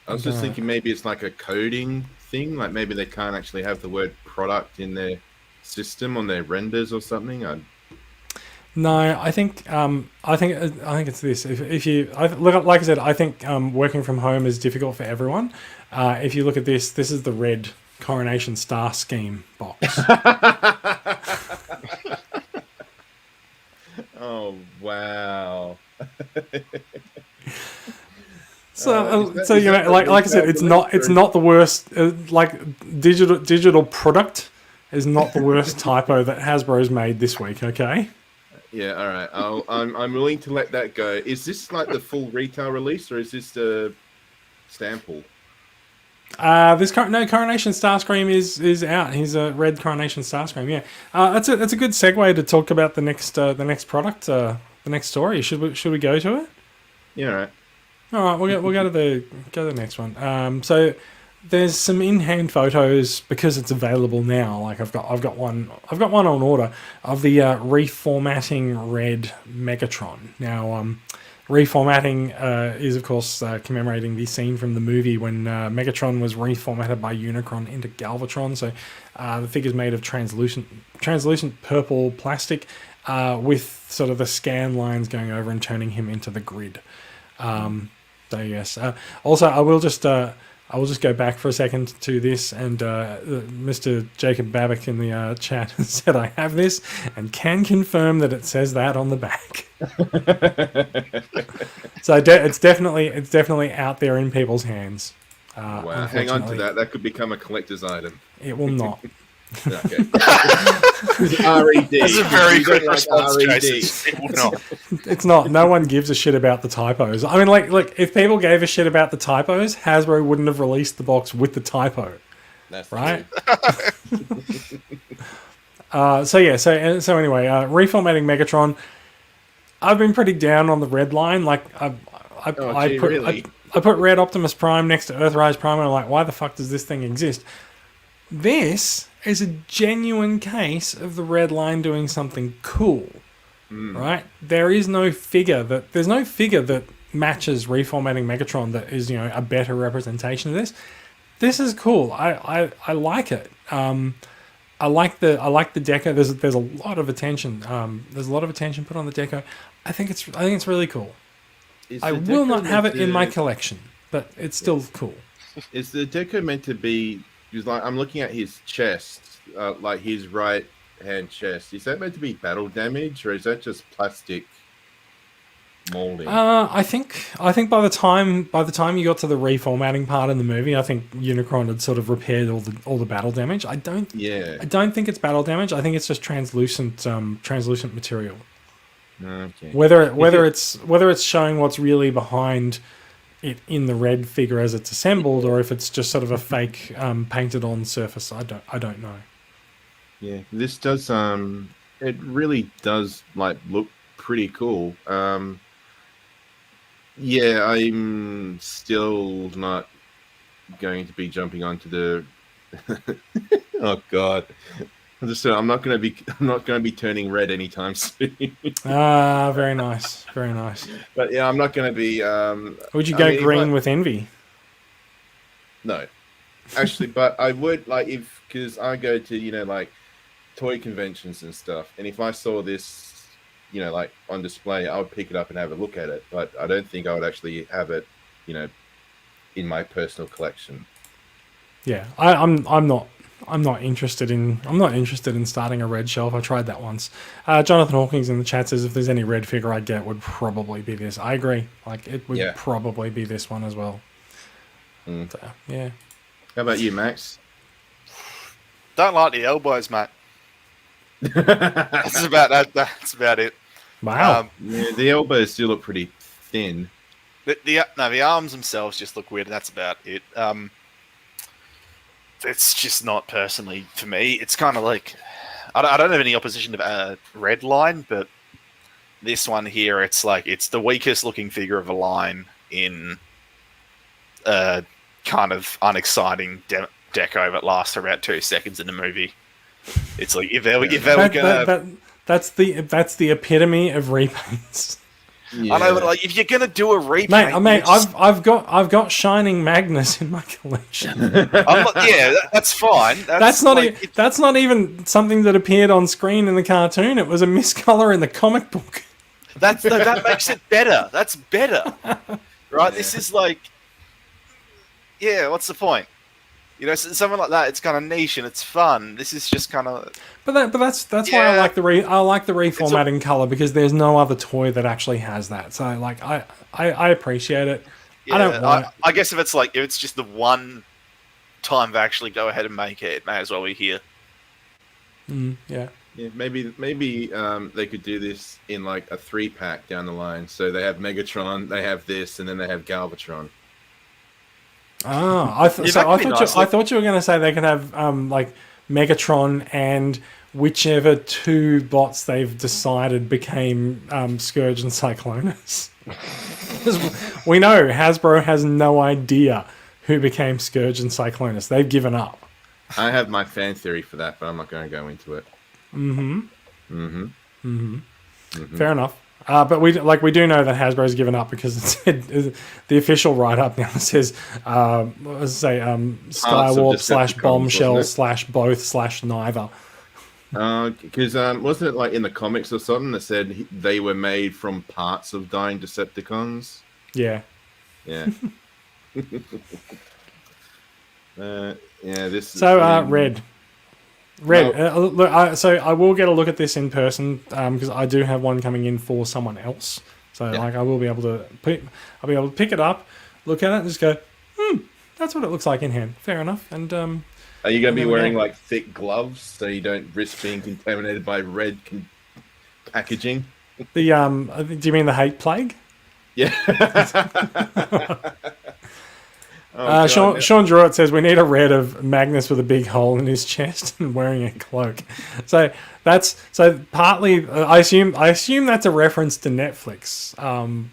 [SPEAKER 2] I was just thinking maybe it's like a coding thing. Like maybe they can't actually have the word product in their system on their renders or something.
[SPEAKER 1] No, I think it's this. If you look, like I said, I think working from home is difficult for everyone. If you look at this is the red Coronation Star Scheme box.
[SPEAKER 2] Oh wow!
[SPEAKER 1] Like I said, it's not the worst. Like digital product is not the worst typo that Hasbro's made this week. Okay.
[SPEAKER 2] Yeah, all right. I'm willing to let that go. Is this like the full retail release, or is this a sample?
[SPEAKER 1] Coronation Starscream is out. He's a red Coronation Starscream. Yeah, that's a good segue to talk about the next product, the next story. Should we go to it?
[SPEAKER 2] Yeah, right.
[SPEAKER 1] All right, we'll go to the next one. So there's some in-hand photos because it's available now. Like I've got one on order of the reformatting red Megatron. Now, reformatting is of course commemorating the scene from the movie when Megatron was reformatted by Unicron into Galvatron. So the figure's made of translucent purple plastic with sort of the scan lines going over and turning him into the grid. So yes. Also, I will just go back for a second to this, and Mr. Jacob Babick in the chat said I have this and can confirm that it says that on the back. So it's definitely out there in people's hands.
[SPEAKER 2] Wow, hang on to that. That could become a collector's item.
[SPEAKER 1] It will not.
[SPEAKER 2] Okay. RED.
[SPEAKER 3] That's a very good response,
[SPEAKER 2] RED.
[SPEAKER 3] Jason. It will not.
[SPEAKER 1] It's not. No one gives a shit about the typos. I mean, like if people gave a shit about the typos, Hasbro wouldn't have released the box with the typo,
[SPEAKER 2] That's
[SPEAKER 1] right? So anyway, reformatting Megatron. I've been pretty down on the red line. Like I put Red Optimus Prime next to Earthrise Prime, and I'm like, why the fuck does this thing exist? This is a genuine case of the red line doing something cool, right? There's no figure that matches reformatting Megatron that is, you know, a better representation of this. This is cool. I like it. I like the deco. There's a lot of attention. There's a lot of attention put on the deco. I think it's really cool. I will not have it in my collection, but it's still cool.
[SPEAKER 2] Is the deco meant to be? Because like I'm looking at his chest, like his right hand chest. Is that meant to be battle damage, or is that just plastic molding?
[SPEAKER 1] I think by the time you got to the reformatting part in the movie, I think Unicron had sort of repaired all the battle damage. I don't think it's battle damage. I think it's just translucent material.
[SPEAKER 2] Okay.
[SPEAKER 1] Whether it's showing what's really behind it in the red figure as it's assembled, or if it's just sort of a fake painted on surface, I don't know.
[SPEAKER 2] Yeah, this does. It really does like look pretty cool. Yeah, I'm still not going to be jumping onto the. Oh God. I'm not going to be turning red anytime soon.
[SPEAKER 1] Very nice, very nice.
[SPEAKER 2] But yeah, I'm not going to be.
[SPEAKER 1] Would you go green with envy?
[SPEAKER 2] No, actually, but I would because I go to like toy conventions and stuff, and if I saw this, like on display, I would pick it up and have a look at it. But I don't think I would actually have it, in my personal collection.
[SPEAKER 1] Yeah, I'm not interested in starting a red shelf. I tried that once. Jonathan Hawkins in the chat says if there's any red figure I'd get, would probably be this. I agree. Like it would probably be this one as well. So, yeah.
[SPEAKER 2] How about you, Max?
[SPEAKER 3] Don't like the elbows, mate. That's about it.
[SPEAKER 1] Wow.
[SPEAKER 2] Yeah, the elbows still look pretty thin.
[SPEAKER 3] The arms themselves just look weird. And that's about it. It's just not personally for me. It's kind of like I don't have any opposition to red line, but this one here, it's like it's the weakest looking figure of a line in a kind of unexciting deco that lasts for about 2 seconds in the movie. It's like if they were gonna.
[SPEAKER 1] That's the epitome of repaints.
[SPEAKER 3] Yeah. I know, but like if you're gonna do a repaint,
[SPEAKER 1] mate, I've got Shining Magnus in my collection.
[SPEAKER 3] That's fine.
[SPEAKER 1] That's not even something that appeared on screen in the cartoon. It was a miscolor in the comic book.
[SPEAKER 3] That makes it better. That's better, right? Yeah. This is like, what's the point? Something like that. It's kind of niche and it's fun. This is just kind of.
[SPEAKER 1] But that's why I like the reformatting color, because there's no other toy that actually has that. So like I appreciate it.
[SPEAKER 3] Yeah, I don't want it. I guess if it's just the one time they actually go ahead and make it, it may as well be here.
[SPEAKER 2] Yeah, maybe they could do this in like a 3-pack down the line. So they have Megatron, they have this, and then they have Galvatron.
[SPEAKER 1] Oh, I thought you were going to say they can have like Megatron and whichever two bots they've decided became Scourge and Cyclonus. 'Cause we know Hasbro has no idea who became Scourge and Cyclonus. They've given up.
[SPEAKER 2] I have my fan theory for that, but I'm not going to go into it.
[SPEAKER 1] Fair enough. But we do know that Hasbro's given up because the official write-up now says, Skywarp / Bombshell / both / neither.
[SPEAKER 2] Because wasn't it like in the comics or something that said they were made from parts of dying Decepticons?
[SPEAKER 1] Yeah.
[SPEAKER 2] Yeah. This.
[SPEAKER 1] So Red. Look, so I will get a look at this in person because I do have one coming in for someone else. So I will be able to pick it up, look at it, and just go, that's what it looks like in hand. Fair enough. And
[SPEAKER 2] are you going to be wearing like thick gloves so you don't risk being contaminated by red packaging?
[SPEAKER 1] Do you mean the hate plague?
[SPEAKER 2] Yeah.
[SPEAKER 1] Sean Druitt says we need a red of Magnus with a big hole in his chest and wearing a cloak. So partly I assume that's a reference to Netflix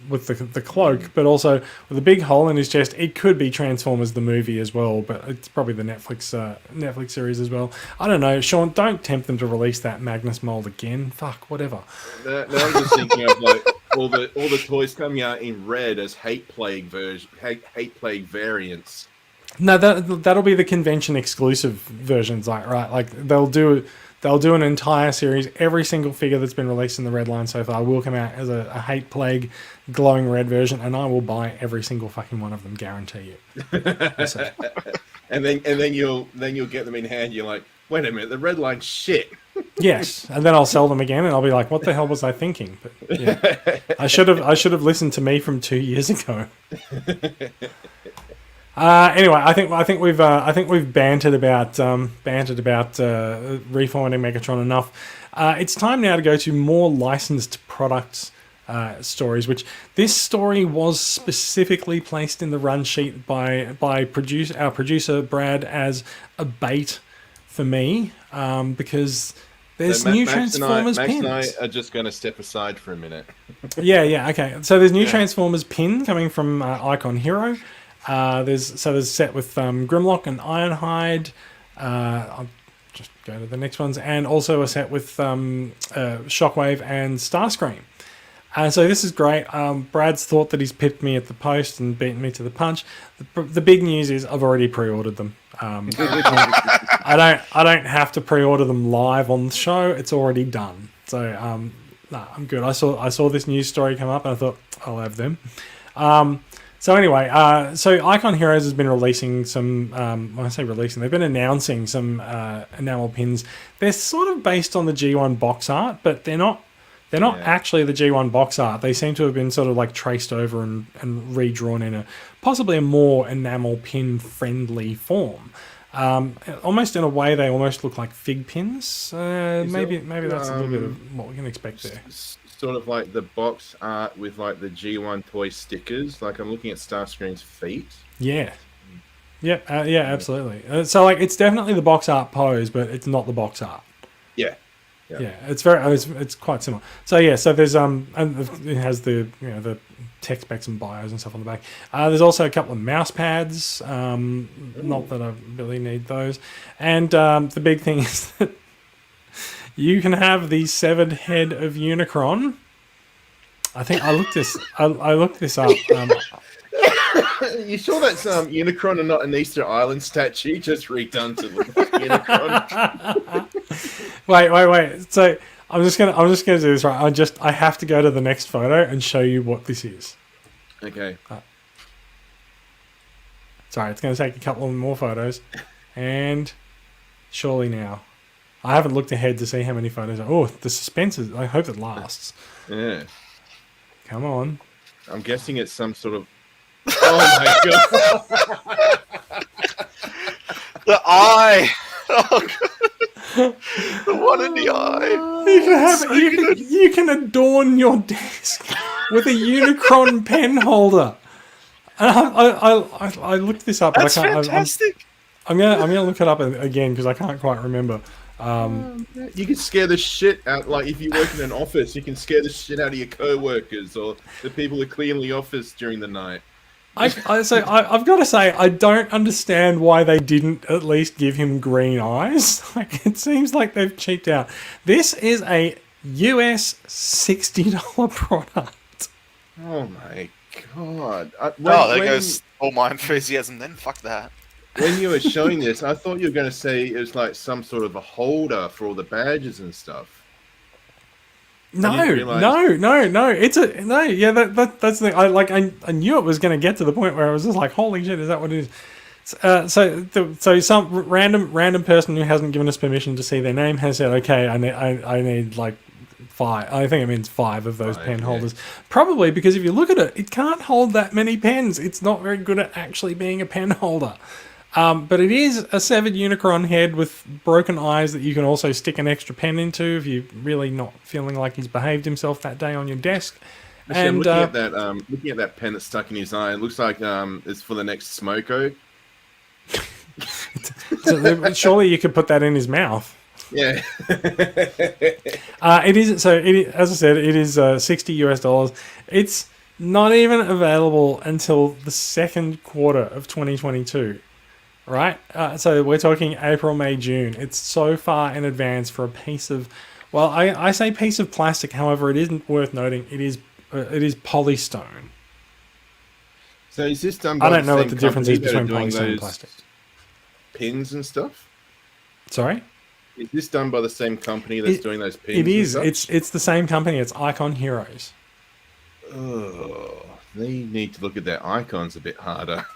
[SPEAKER 1] with the cloak, but also with a big hole in his chest. It could be Transformers the movie as well, but it's probably the Netflix series as well. I don't know, Sean. Don't tempt them to release that Magnus mold again. Fuck, whatever.
[SPEAKER 2] Now I'm just thinking of like all the toys coming out in red as hate plague variants.
[SPEAKER 1] No, that'll be the convention exclusive versions, like they'll do an entire series. Every single figure that's been released in the red line so far will come out as a hate plague glowing red version, and I will buy every single fucking one of them, guarantee you. So.
[SPEAKER 2] and then you'll get them in hand. You're like, wait a minute, the red line's shit.
[SPEAKER 1] Yes, and then I'll sell them again, and I'll be like, "What the hell was I thinking?" But yeah, I should have listened to me from 2 years ago. Anyway, I think we've bantered about reformatting Megatron enough. It's time now to go to more licensed products stories. Which this story was specifically placed in the run sheet by our producer Brad as a bait for me, because there's new Transformers pins.
[SPEAKER 2] Max and I are just going to step aside for a minute.
[SPEAKER 1] Yeah, okay. So there's new Transformers pin coming from Icon Hero. There's a set with Grimlock and Ironhide. I'll just go to the next ones, and also a set with Shockwave and Starscream. So this is great. Brad's thought that he's pipped me at the post and beaten me to the punch. The big news is I've already pre-ordered them. I don't have to pre-order them live on the show. It's already done. So I'm good. I saw this news story come up and I thought I'll have them. So anyway, so Icon Heroes has been releasing some. When I say releasing, they've been announcing some enamel pins. They're sort of based on the G1 box art, but they're not. They're not actually the G1 box art. They seem to have been sort of like traced over and redrawn in possibly a more enamel pin friendly form. Almost in a way, they almost look like fig pins. Maybe that's a little bit of what we can expect there.
[SPEAKER 2] Sort of like the box art with like the G1 toy stickers. Like I'm looking at Starscream's feet.
[SPEAKER 1] Yeah. Yeah, absolutely. So like it's definitely the box art pose, but it's not the box art.
[SPEAKER 2] Yeah.
[SPEAKER 1] Yeah, it's quite similar. So yeah, so there's and it has the the tech specs and bios and stuff on the back. There's also a couple of mouse pads. Not that I really need those. And the big thing is that you can have the severed head of Unicron. I think I looked this up.
[SPEAKER 2] You sure that's Unicron and not an Easter Island statue just redone to look like Unicron?
[SPEAKER 1] Wait. So I'm just gonna do this right. I have to go to the next photo and show you what this is.
[SPEAKER 2] Okay.
[SPEAKER 1] Sorry, it's going to take a couple of more photos, and surely now, I haven't looked ahead to see how many photos. Oh, the suspense is. I hope it lasts.
[SPEAKER 2] Yeah.
[SPEAKER 1] Come on.
[SPEAKER 2] I'm guessing it's some sort of. Oh my god!
[SPEAKER 3] The eye. Oh, God. The one in the eye.
[SPEAKER 1] You can adorn your desk with a Unicron pen holder. And I looked this up,
[SPEAKER 3] That's
[SPEAKER 1] but I can't.
[SPEAKER 3] fantastic.
[SPEAKER 1] I'm gonna look it up again because I can't quite remember.
[SPEAKER 2] You can scare the shit out. Like if you work in an office, you can scare the shit out of your co-workers or the people who clean the office during the night.
[SPEAKER 1] I've got to say, I don't understand why they didn't at least give him green eyes. Like, it seems like they've cheaped out. This is a US $60 product.
[SPEAKER 2] Oh my god!
[SPEAKER 3] There goes all my enthusiasm. Then fuck that.
[SPEAKER 2] When you were showing this, I thought you were going to say it was like some sort of a holder for all the badges and stuff.
[SPEAKER 1] No. It's a no. Yeah, that's the thing. I knew it was going to get to the point where I was just like, holy shit, is that what it is? So some random person who hasn't given us permission to see their name has said, okay, I need like 5. I think it means 5 of those pen holders. Probably because if you look at it, it can't hold that many pens. It's not very good at actually being a pen holder. But it is a severed Unicron head with broken eyes that you can also stick an extra pen into if you're really not feeling like he's behaved himself that day on your desk.
[SPEAKER 2] Actually, I'm looking at that pen that's stuck in his eye. It looks like it's for the next Smoko.
[SPEAKER 1] So surely you could put that in his mouth.
[SPEAKER 2] Yeah.
[SPEAKER 1] It is. So as I said, it is $60. It's not even available until the second quarter of 2022. Right? So we're talking April, May, June. It's so far in advance for a piece of, well, I say piece of plastic. However, it isn't worth noting. It is polystone.
[SPEAKER 2] So is this done by
[SPEAKER 1] I don't know what the difference is between
[SPEAKER 2] doing
[SPEAKER 1] polystone and plastic.
[SPEAKER 2] Pins and stuff?
[SPEAKER 1] Sorry?
[SPEAKER 2] Is this done by the same company that's doing those pins?
[SPEAKER 1] It is.
[SPEAKER 2] And
[SPEAKER 1] It's the same company. It's Icon Heroes.
[SPEAKER 2] Oh, they need to look at their icons a bit harder.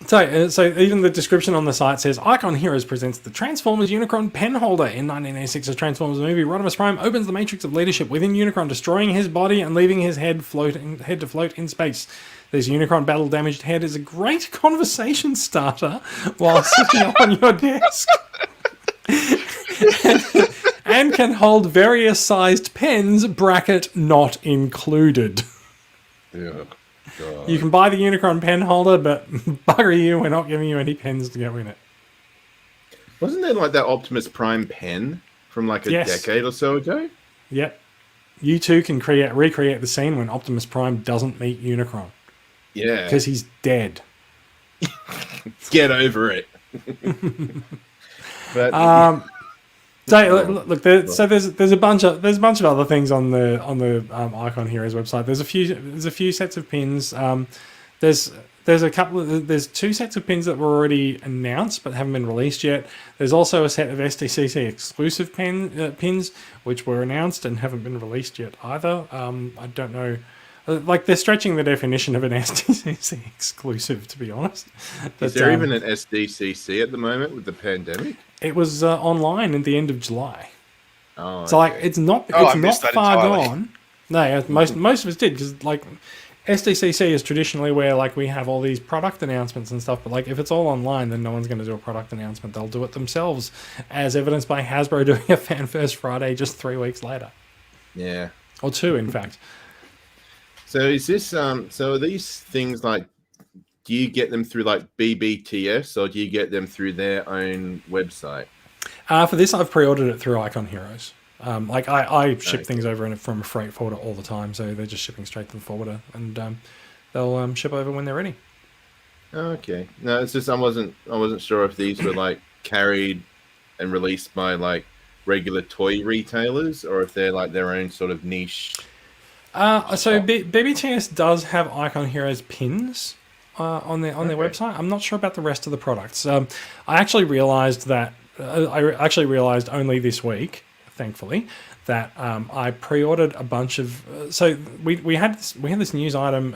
[SPEAKER 1] So even the description on the site says, Icon Heroes presents the Transformers Unicron pen holder. In 1986's Transformers movie, Rodimus Prime opens the matrix of leadership within Unicron, destroying his body and leaving his head to float in space. This Unicron battle-damaged head is a great conversation starter while sitting on your desk. And can hold various sized pens, bracket not included.
[SPEAKER 2] Yeah. God.
[SPEAKER 1] You can buy the Unicron pen holder, but bugger you, we're not giving you any pens to go in it.
[SPEAKER 2] Wasn't there like that Optimus Prime pen from like a decade or so ago?
[SPEAKER 1] Yep. You too can recreate the scene when Optimus Prime doesn't meet Unicron.
[SPEAKER 2] Yeah.
[SPEAKER 1] Because he's dead.
[SPEAKER 2] Get over it. But
[SPEAKER 1] so look, there's a bunch of other things on the Icon Heroes website. There's a few sets of pins. There's 2 sets of pins that were already announced but haven't been released yet. There's also a set of SDCC exclusive pins which were announced and haven't been released yet either. I don't know. Like, they're stretching the definition of an SDCC exclusive, to be honest.
[SPEAKER 2] Is there even an SDCC at the moment with the pandemic?
[SPEAKER 1] It was online at the end of July.
[SPEAKER 2] Oh,
[SPEAKER 1] so like it's not far gone. No, most of us did because like SDCC is traditionally where like we have all these product announcements and stuff. But like if it's all online, then no one's going to do a product announcement. They'll do it themselves, as evidenced by Hasbro doing a Fan First Friday just 3 weeks later.
[SPEAKER 2] Yeah,
[SPEAKER 1] or 2 in fact.
[SPEAKER 2] So is this so are these things like, do you get them through like BBTS or do you get them through their own website?
[SPEAKER 1] For this, I've pre-ordered it through Icon Heroes. Like I ship things over from a freight forwarder all the time, so they're just shipping straight to the forwarder, and they'll ship over when they're ready.
[SPEAKER 2] Okay, no, it's just I wasn't sure if these were like carried and released by like regular toy retailers or if they're like their own sort of niche.
[SPEAKER 1] So BBTS does have Icon Heroes pins on their website. I'm not sure about the rest of the products. I actually realized only this week, thankfully, that I pre-ordered a bunch of. So we had this news item.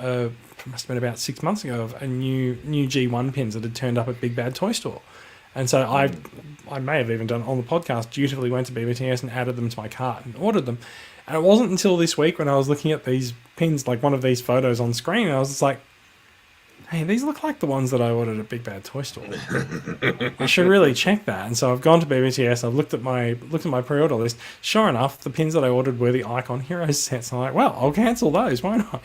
[SPEAKER 1] Must have been about 6 months ago of a new G1 pins that had turned up at Big Bad Toy Store, and so I may have even done it on the podcast. Dutifully went to BBTS and added them to my cart and ordered them. And it wasn't until this week when I was looking at these pins, like one of these photos on screen, and I was just like, hey, these look like the ones that I ordered at Big Bad Toy Store. I should really check that. And so I've gone to BBTS, I've looked at my pre-order list. Sure enough, the pins that I ordered were the Icon Heroes sets. I'm like, well, I'll cancel those, won't I?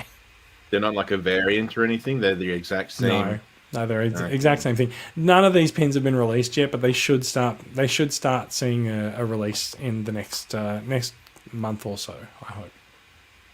[SPEAKER 2] They're not like a variant or anything. They're the exact same.
[SPEAKER 1] No, they're exact same thing. None of these pins have been released yet, but they should start. They should start seeing a release in the next month or so. I hope.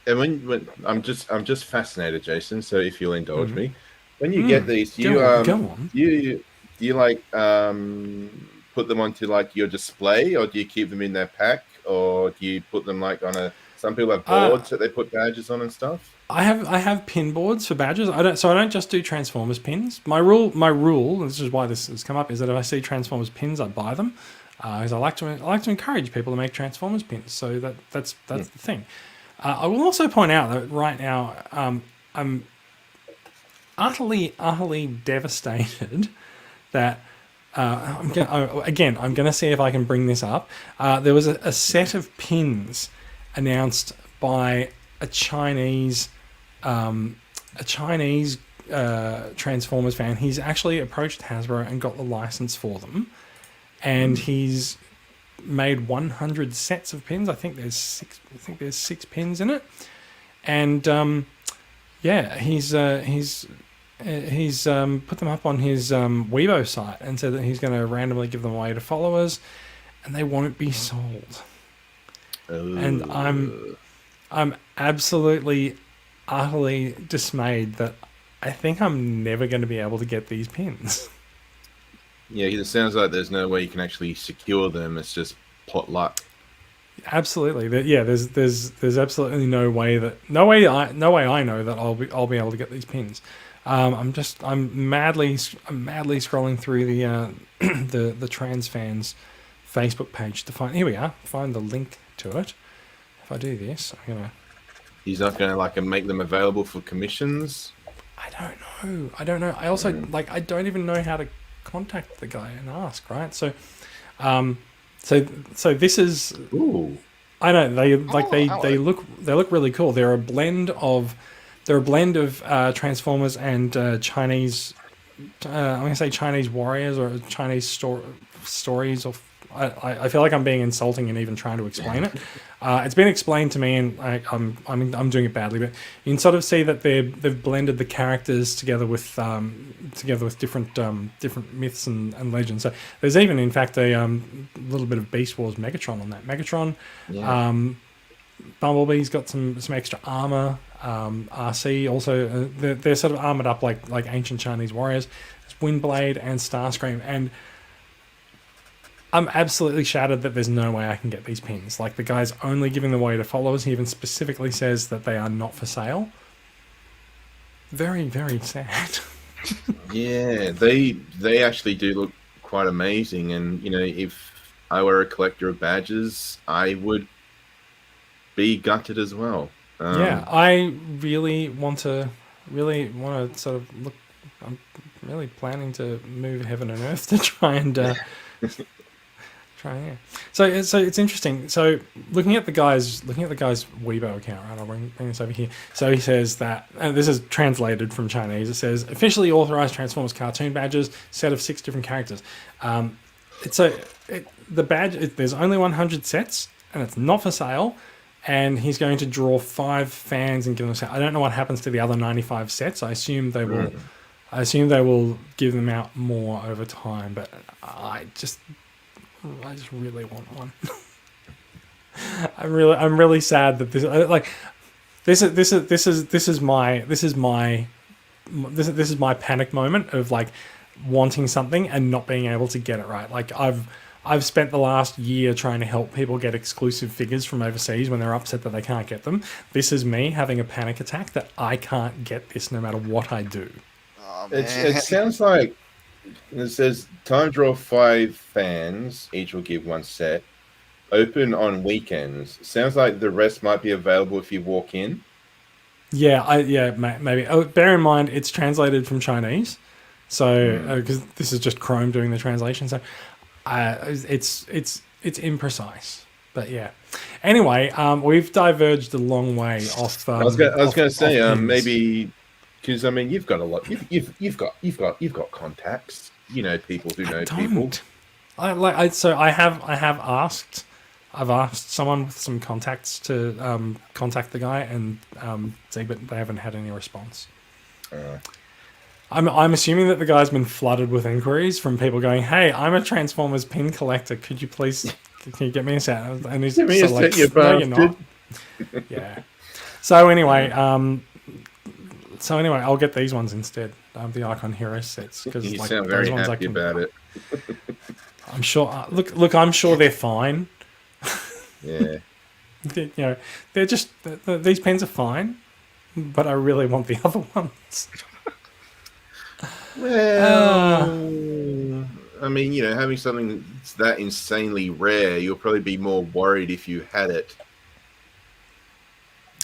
[SPEAKER 2] And when I'm just fascinated, Jason. So if you'll indulge me, when you get these, do you like put them onto like your display, or do you keep them in their pack, or do you put them like on a? Some people have boards that they put badges on and stuff.
[SPEAKER 1] I have pin boards for badges. I don't just do Transformers pins. My rule, and this is why this has come up, is that if I see Transformers pins, I buy them, because I like to encourage people to make Transformers pins. So that's the thing. I will also point out that right now I'm utterly devastated that I'm going to see if I can bring this up. There was a set of pins announced by a Chinese Transformers fan. He's actually approached Hasbro and got the license for them, and he's made 100 sets of pins. I think there's six pins in it, and he's put them up on his Weibo site and said that he's going to randomly give them away to followers, and they won't be sold. And I'm absolutely, utterly dismayed that I think I'm never going to be able to get these pins.
[SPEAKER 2] Yeah, it sounds like there's no way you can actually secure them. It's just pot luck.
[SPEAKER 1] Absolutely, there's absolutely no way I know that I'll be able to get these pins. I'm madly scrolling through the trans fans Facebook page to find the link to it. If I do this,
[SPEAKER 2] He's not gonna make them available for commissions.
[SPEAKER 1] I don't know. I also I don't even know how to contact the guy and ask. Right, so this is. Ooh. I know they look really cool. They're a blend of Transformers and Chinese. I'm going to say Chinese warriors or Chinese stories. Or I feel like I'm being insulting and even trying to explain it. It's been explained to me, and I'm doing it badly. But you can sort of see that they've blended the characters together with different myths and legends. So there's even, in fact, a little bit of Beast Wars Megatron on that. Megatron, Bumblebee's got some extra armor. RC also, they're sort of armored up like ancient Chinese warriors. There's Windblade and Starscream, and I'm absolutely shattered that there's no way I can get these pins. Like, the guy's only giving them away to followers. He even specifically says that they are not for sale. Very, very sad.
[SPEAKER 2] Yeah, they actually do look quite amazing. And, if I were a collector of badges, I would be gutted as well.
[SPEAKER 1] I really want to sort of look. I'm really planning to move heaven and earth to try and So it's interesting. So looking at the guy's Weibo account, right? I'll bring this over here. So he says that, and this is translated from Chinese. It says officially authorized Transformers cartoon badges, set of 6 different characters. The badge. There's only 100 sets, and it's not for sale. And he's going to draw 5 fans and give them a set. I don't know what happens to the other 95 sets. I assume they will. I assume they will give them out more over time. But I just really want one. I'm really sad that this is my panic moment of wanting something and not being able to get it right. I've spent the last year trying to help people get exclusive figures from overseas when they're upset that they can't get them. This is me having a panic attack that I can't get this no matter what I do.
[SPEAKER 3] Oh,
[SPEAKER 2] it sounds like it says time draw 5 fans, each will give 1 set. Open on weekends. Sounds like the rest might be available if you walk in.
[SPEAKER 1] Maybe. Oh, bear in mind it's translated from Chinese, so because this is just Chrome doing the translation, so it's imprecise. But yeah. Anyway, we've diverged a long way off.
[SPEAKER 2] I was going to say maybe. Because you've got a lot. You've got contacts. People who know people.
[SPEAKER 1] I have I've asked someone with some contacts to contact the guy and see, but they haven't had any response. I'm assuming that the guy's been flooded with inquiries from people going, "Hey, I'm a Transformers pin collector. Could you please, can you get me a set?" And he's
[SPEAKER 2] Give me a
[SPEAKER 1] sort of
[SPEAKER 2] set, you
[SPEAKER 1] "No, you're not."
[SPEAKER 2] bastard.
[SPEAKER 1] Yeah. So anyway, I'll get these ones instead. The Icon Hero sets, because
[SPEAKER 2] You
[SPEAKER 1] like
[SPEAKER 2] sound
[SPEAKER 1] those
[SPEAKER 2] very
[SPEAKER 1] ones
[SPEAKER 2] happy about it.
[SPEAKER 1] I'm sure. Look, I'm sure they're fine.
[SPEAKER 2] Yeah.
[SPEAKER 1] They're just these pens are fine, but I really want the other ones.
[SPEAKER 2] Well, I mean, having something that's that insanely rare, you'll probably be more worried if you had it.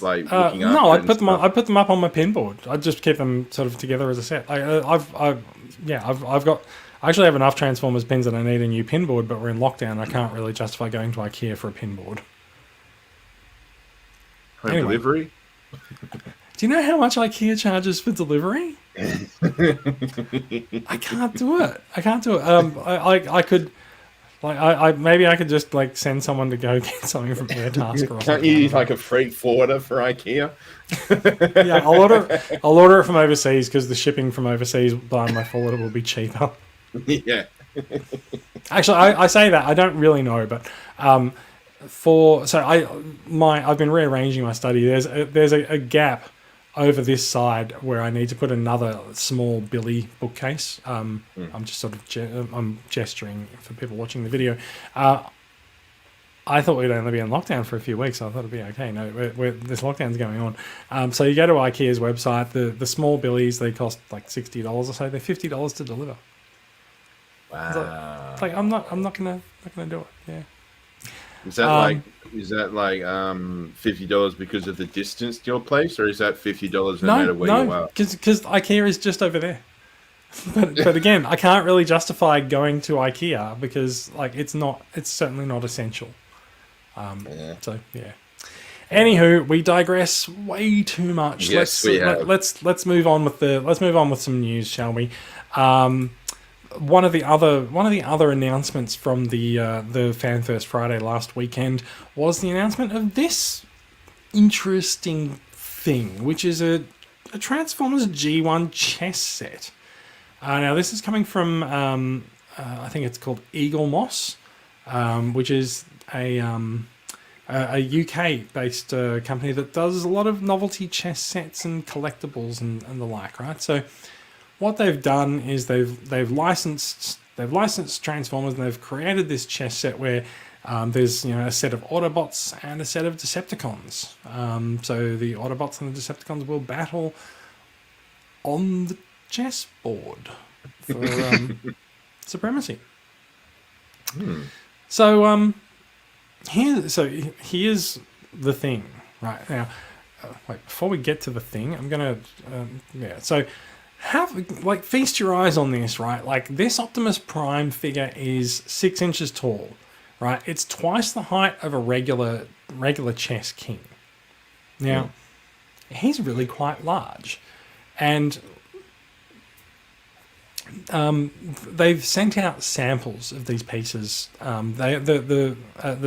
[SPEAKER 2] Like looking after
[SPEAKER 1] No,
[SPEAKER 2] it and stuff.
[SPEAKER 1] I put them up on my pinboard. I just keep them sort of together as a set. I've got. I actually have enough Transformers pins that I need a new pinboard, but we're in lockdown. I can't really justify going to IKEA for a pinboard.
[SPEAKER 2] Home
[SPEAKER 1] anyway.
[SPEAKER 2] delivery.
[SPEAKER 1] Do you know how much IKEA charges for delivery? I can't do it. I could, maybe I could just like send someone to go get something from Airtasker or something.
[SPEAKER 2] Can't you use like a freight forwarder for IKEA?
[SPEAKER 1] Yeah, I'll order it from overseas, because the shipping from overseas by my forwarder will be cheaper.
[SPEAKER 2] Yeah.
[SPEAKER 1] Actually, I say that I don't really know, but I've been rearranging my study. There's a gap over this side where I need to put another small Billy bookcase. I'm just sort of I'm gesturing for people watching the video. I thought we'd only be in lockdown for a few weeks. So I thought it'd be okay. No, this lockdown's going on. So you go to IKEA's website. The small Billies, they cost like $60 or so. They're $50 to deliver.
[SPEAKER 2] Wow.
[SPEAKER 1] It's like I'm not gonna do it. Yeah.
[SPEAKER 2] Is that $50 because of the distance to your place, or is that $50 no matter where you are?
[SPEAKER 1] because IKEA is just over there. but again, I can't really justify going to IKEA because like it's certainly not essential. So yeah. Anywho, we digress way too much.
[SPEAKER 2] Yes,
[SPEAKER 1] Let's move on with some news, shall we? One of the other announcements from the FanFirst Friday last weekend was the announcement of this interesting thing, which is a Transformers G1 chess set. Now this is coming from I think it's called Eagle Moss, which is a UK-based company that does a lot of novelty chess sets and collectibles and the like, right? So what they've done is they've licensed Transformers, and they've created this chess set where there's a set of Autobots and a set of Decepticons. So the Autobots and the Decepticons will battle on the chessboard for supremacy. So here's the thing right now. Wait, before we get to the thing, I'm gonna So feast your eyes on this, right? Like this Optimus Prime figure is 6 inches tall, right? It's twice the height of a regular chess king. Now, he's really quite large, and they've sent out samples of these pieces. The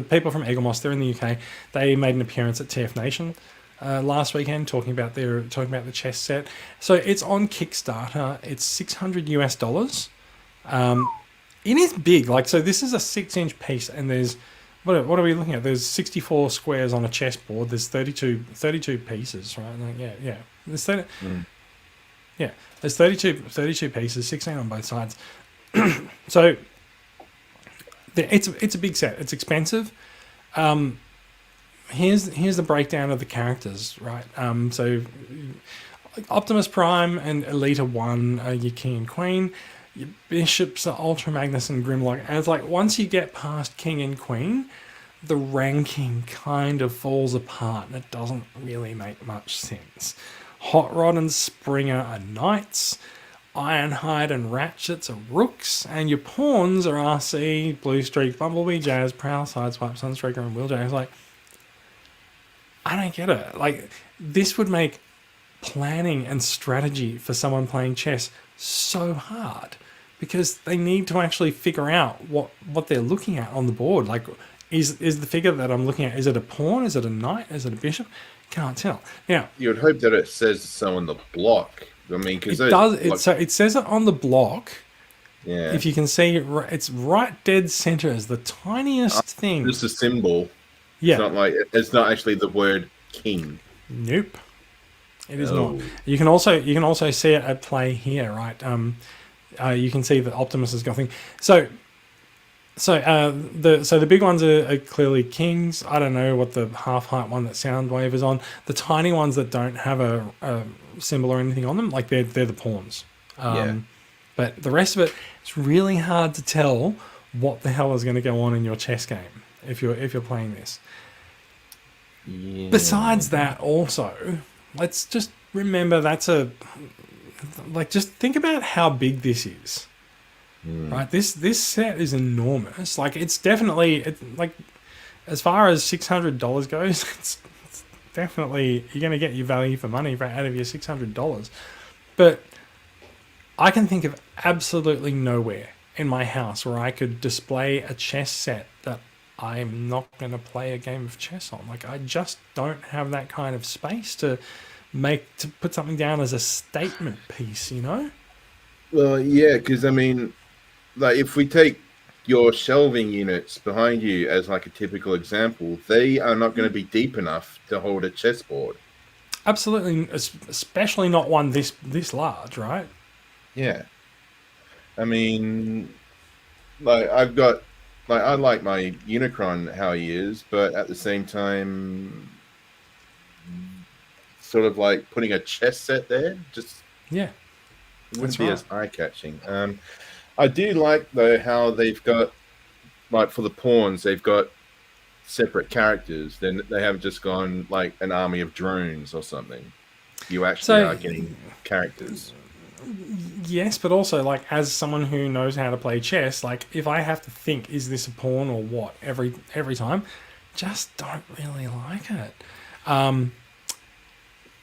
[SPEAKER 1] people from Eagle Moss, they're in the UK. They made an appearance at TF Nation last weekend talking about the chess set. So it's on Kickstarter. It's $600 US. It is big. So this is a 6-inch piece, and there's what are we looking at? There's 64 squares on a chessboard. There's 32 pieces, right? There's 30. Yeah, there's 32 pieces, 16 on both sides. So it's a big set. It's expensive. Here's the breakdown of the characters, right? So Optimus Prime and Elita 1 are your king and queen. Your bishops are Ultra Magnus and Grimlock. And it's like once you get past king and queen, the ranking kind of falls apart and it doesn't really make much sense. Hot Rod and Springer are knights. Ironhide and Ratchets are rooks. And your pawns are RC, Blue Streak, Bumblebee, Jazz, Prowl, Sideswipe, Sunstreaker, and Wheeljack. It's like, I don't get it. This would make planning and strategy for someone playing chess so hard because they need to actually figure out what they're looking at on the board. is the figure that I'm looking at, is it a pawn? Is it a knight? Is it a bishop? Can't tell. Now,
[SPEAKER 2] You would hope that it says so on the block. I mean, because
[SPEAKER 1] it does. So it says it on the block.
[SPEAKER 2] yeah,
[SPEAKER 1] If you can see, it's right dead center as the tiniest thing.
[SPEAKER 2] just a symbol.
[SPEAKER 1] Yeah.
[SPEAKER 2] It's not actually the word king.
[SPEAKER 1] Nope. It is
[SPEAKER 2] Oh.
[SPEAKER 1] not. You can also see it at play here, right? You can see that Optimus has got thing. So the big ones are clearly kings. I don't know what the half height one that Soundwave is on. The tiny ones that don't have a symbol or anything on them, like they're the pawns. But the rest of it, it's really hard to tell what the hell is going to go on in your chess game if you're playing this.
[SPEAKER 2] Yeah.
[SPEAKER 1] Besides that, also, let's just remember just think about how big this is. Right, this set is enormous. Like, it's definitely as far as $600 goes, it's definitely you're going to get your value for money out of your $600. But I can think of absolutely nowhere in my house where I could display a chess set that I'm not going to play a game of chess on. Like, I just don't have that kind of space to put something down as a statement piece, you know?
[SPEAKER 2] Well, yeah, because I mean, like if we take your shelving units behind you as like a typical example, they are not going to be deep enough to hold a chessboard.
[SPEAKER 1] Absolutely, especially not one this large, right?
[SPEAKER 2] Yeah, I mean, like I like my Unicron how he is, but at the same time, sort of like putting a chess set there, just
[SPEAKER 1] Yeah,
[SPEAKER 2] it wouldn't
[SPEAKER 1] That's
[SPEAKER 2] be
[SPEAKER 1] right.
[SPEAKER 2] as eye-catching. I do like though how they've got, like for the pawns, they've got separate characters. Then they haven't just gone like an army of drones or something. You actually are getting characters.
[SPEAKER 1] yes, but also like as someone who knows how to play chess, like if I have to think, is this a pawn or what every time, just don't really like it.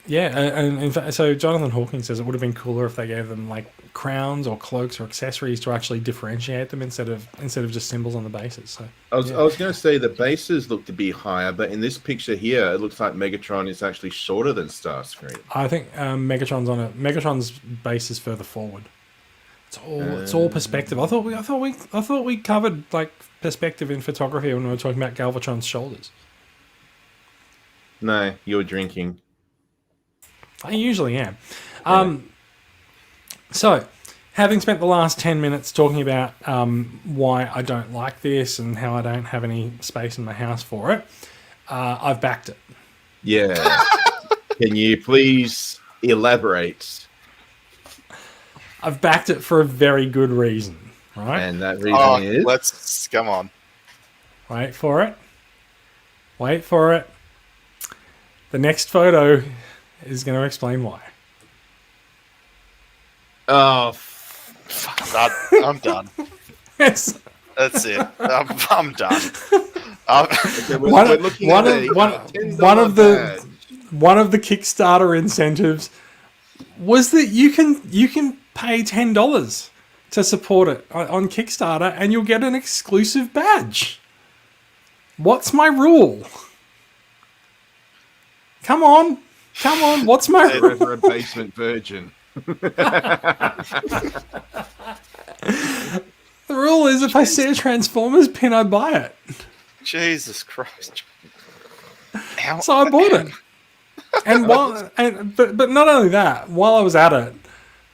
[SPEAKER 1] Yeah, and in fact, so Jonathan Hawking says it would have been cooler if they gave them like crowns or cloaks or accessories to actually differentiate them instead of just symbols on the bases. So
[SPEAKER 2] I was going to say the bases look to be higher, but in this picture here, it looks like Megatron is actually shorter than Starscream.
[SPEAKER 1] I think Megatron's base is further forward. It's all perspective. I thought we covered like perspective in photography when we were talking about Galvatron's shoulders.
[SPEAKER 2] No, you're drinking.
[SPEAKER 1] I usually am. So, having spent the last 10 minutes talking about why I don't like this and how I don't have any space in my house for it, I've backed it.
[SPEAKER 2] Yeah. Can you please elaborate?
[SPEAKER 1] I've backed it for a very good reason, right?
[SPEAKER 2] And that reason is?
[SPEAKER 3] Let's come on.
[SPEAKER 1] Wait for it. The next photo is going to explain why.
[SPEAKER 2] Oh,
[SPEAKER 3] I'm done.
[SPEAKER 1] Yes.
[SPEAKER 3] That's it. I'm done.
[SPEAKER 2] okay, we're looking at a $10 badge.
[SPEAKER 1] One of the Kickstarter incentives was that you can pay $10 to support it on Kickstarter and you'll get an exclusive badge. What's my rule? Come on, what's my rule?
[SPEAKER 2] Over a basement virgin.
[SPEAKER 1] The rule is if I see a Transformers pin, I buy it.
[SPEAKER 3] Jesus Christ.
[SPEAKER 1] So I bought it. But not only that, while I was at it,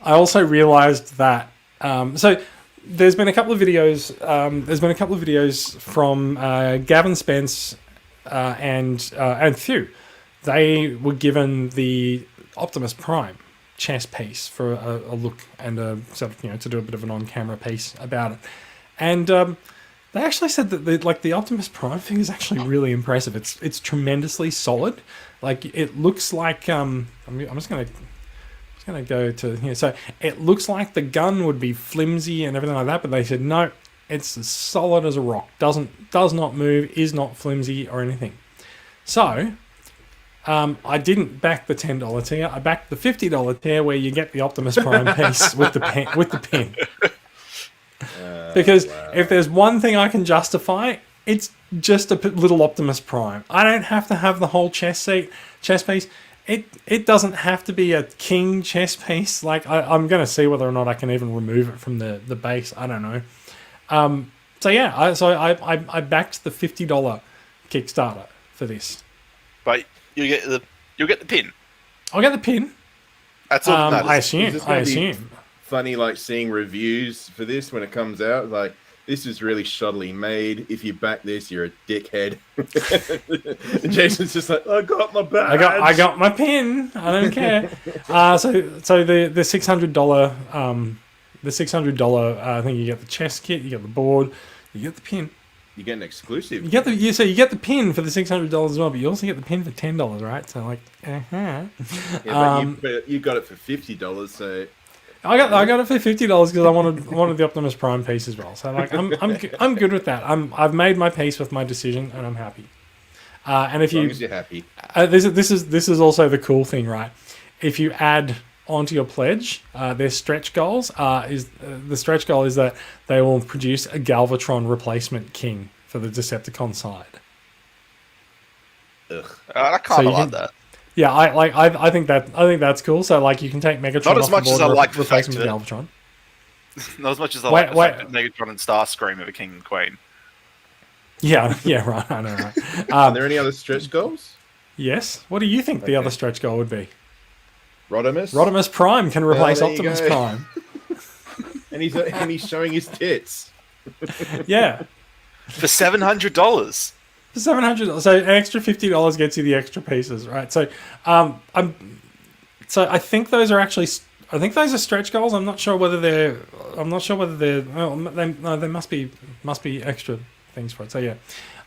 [SPEAKER 1] I also realized that so there's been a couple of videos. From Gavin Spence and Thew. They were given the Optimus Prime chess piece for a look and sort of, to do a bit of an on-camera piece about it, and they actually said that the Optimus Prime thing is actually really impressive. It's tremendously solid. Like it looks like I'm just gonna go to here. So it looks like the gun would be flimsy and everything like that, but they said no, it's as solid as a rock. Does not move, is not flimsy or anything. So I didn't back the $10 tier. I backed the $50 tier where you get the Optimus Prime piece with the pin. Because if there's one thing I can justify, it's just a little Optimus Prime. I don't have to have the whole chess piece. It doesn't have to be a king chess piece. Like I'm going to see whether or not I can even remove it from the base. I don't know. So yeah, I backed the $50 Kickstarter for this.
[SPEAKER 3] But you'll get the pin.
[SPEAKER 1] I'll get the pin.
[SPEAKER 3] That's all that
[SPEAKER 1] I
[SPEAKER 3] matters.
[SPEAKER 1] assume.
[SPEAKER 2] Funny, like seeing reviews for this when it comes out. Like, this is really shoddily made. If you back this, you're a dickhead. And Jason's just like, I got my badge.
[SPEAKER 1] I got my pin. I don't care. So the $600 I think you get the chess kit, you get the board, you get the pin.
[SPEAKER 2] You get an exclusive.
[SPEAKER 1] You get the pin for the $600 as well, but you also get the pin for $10, right? So like,
[SPEAKER 2] Yeah, but you got it for $50, so
[SPEAKER 1] I got it for $50 because I wanted the Optimus Prime piece as well. So like, I'm good with that. I've made my peace with my decision, and I'm happy. And if
[SPEAKER 2] as long as you're happy.
[SPEAKER 1] this is also the cool thing, right? If you add onto your pledge, their stretch goals the stretch goal is that they will produce a Galvatron replacement king for the Decepticon side.
[SPEAKER 2] Ugh.
[SPEAKER 3] I kind of like that.
[SPEAKER 1] Yeah, I think that's cool. So like you can take Megatron
[SPEAKER 3] Not as
[SPEAKER 1] off
[SPEAKER 3] much
[SPEAKER 1] the board
[SPEAKER 3] as I
[SPEAKER 1] and
[SPEAKER 3] like the
[SPEAKER 1] replace
[SPEAKER 3] fact
[SPEAKER 1] him with
[SPEAKER 3] that-
[SPEAKER 1] Galvatron.
[SPEAKER 3] Not as much as I like the
[SPEAKER 1] Wait.
[SPEAKER 3] fact that Megatron and Starscream are the king and queen.
[SPEAKER 1] Yeah, right. I know, right.
[SPEAKER 2] Are there any other stretch goals?
[SPEAKER 1] Yes. What do you think the other stretch goal would be?
[SPEAKER 2] Rodimus?
[SPEAKER 1] Rodimus Prime can replace
[SPEAKER 2] there you
[SPEAKER 1] Optimus
[SPEAKER 2] go.
[SPEAKER 1] Prime.
[SPEAKER 2] And he's showing his tits.
[SPEAKER 1] Yeah.
[SPEAKER 3] For $700.
[SPEAKER 1] For $700, so an extra $50 gets you the extra pieces, right? So, I think those are actually, stretch goals. I'm not sure whether they're. Well, they must be extra things for it. So yeah,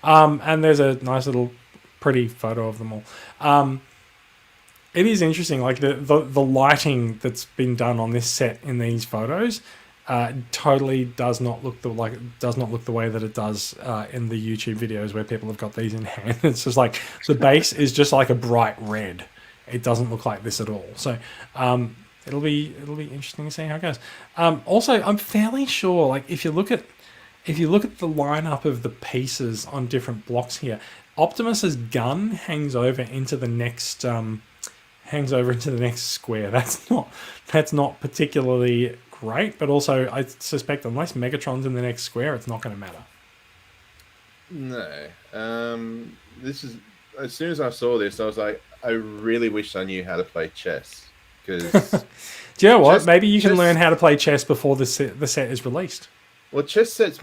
[SPEAKER 1] and there's a nice little pretty photo of them all. It is interesting, like the lighting that's been done on this set in these photos. Totally does not look the way that it does in the YouTube videos where people have got these in hand. It's just like the base is just like a bright red. It doesn't look like this at all. So it'll be interesting to see how it goes. Also, I'm fairly sure, like if you look at the lineup of the pieces on different blocks here, Optimus's gun hangs over into the next square. That's not particularly great, but also I suspect unless Megatron's in the next square, it's not going to matter.
[SPEAKER 2] No. This is, as soon as I saw this, I was like, I really wish I knew how to play chess. Because
[SPEAKER 1] do you know what? Maybe you can learn how to play chess before the set is released.
[SPEAKER 2] Well, chess sets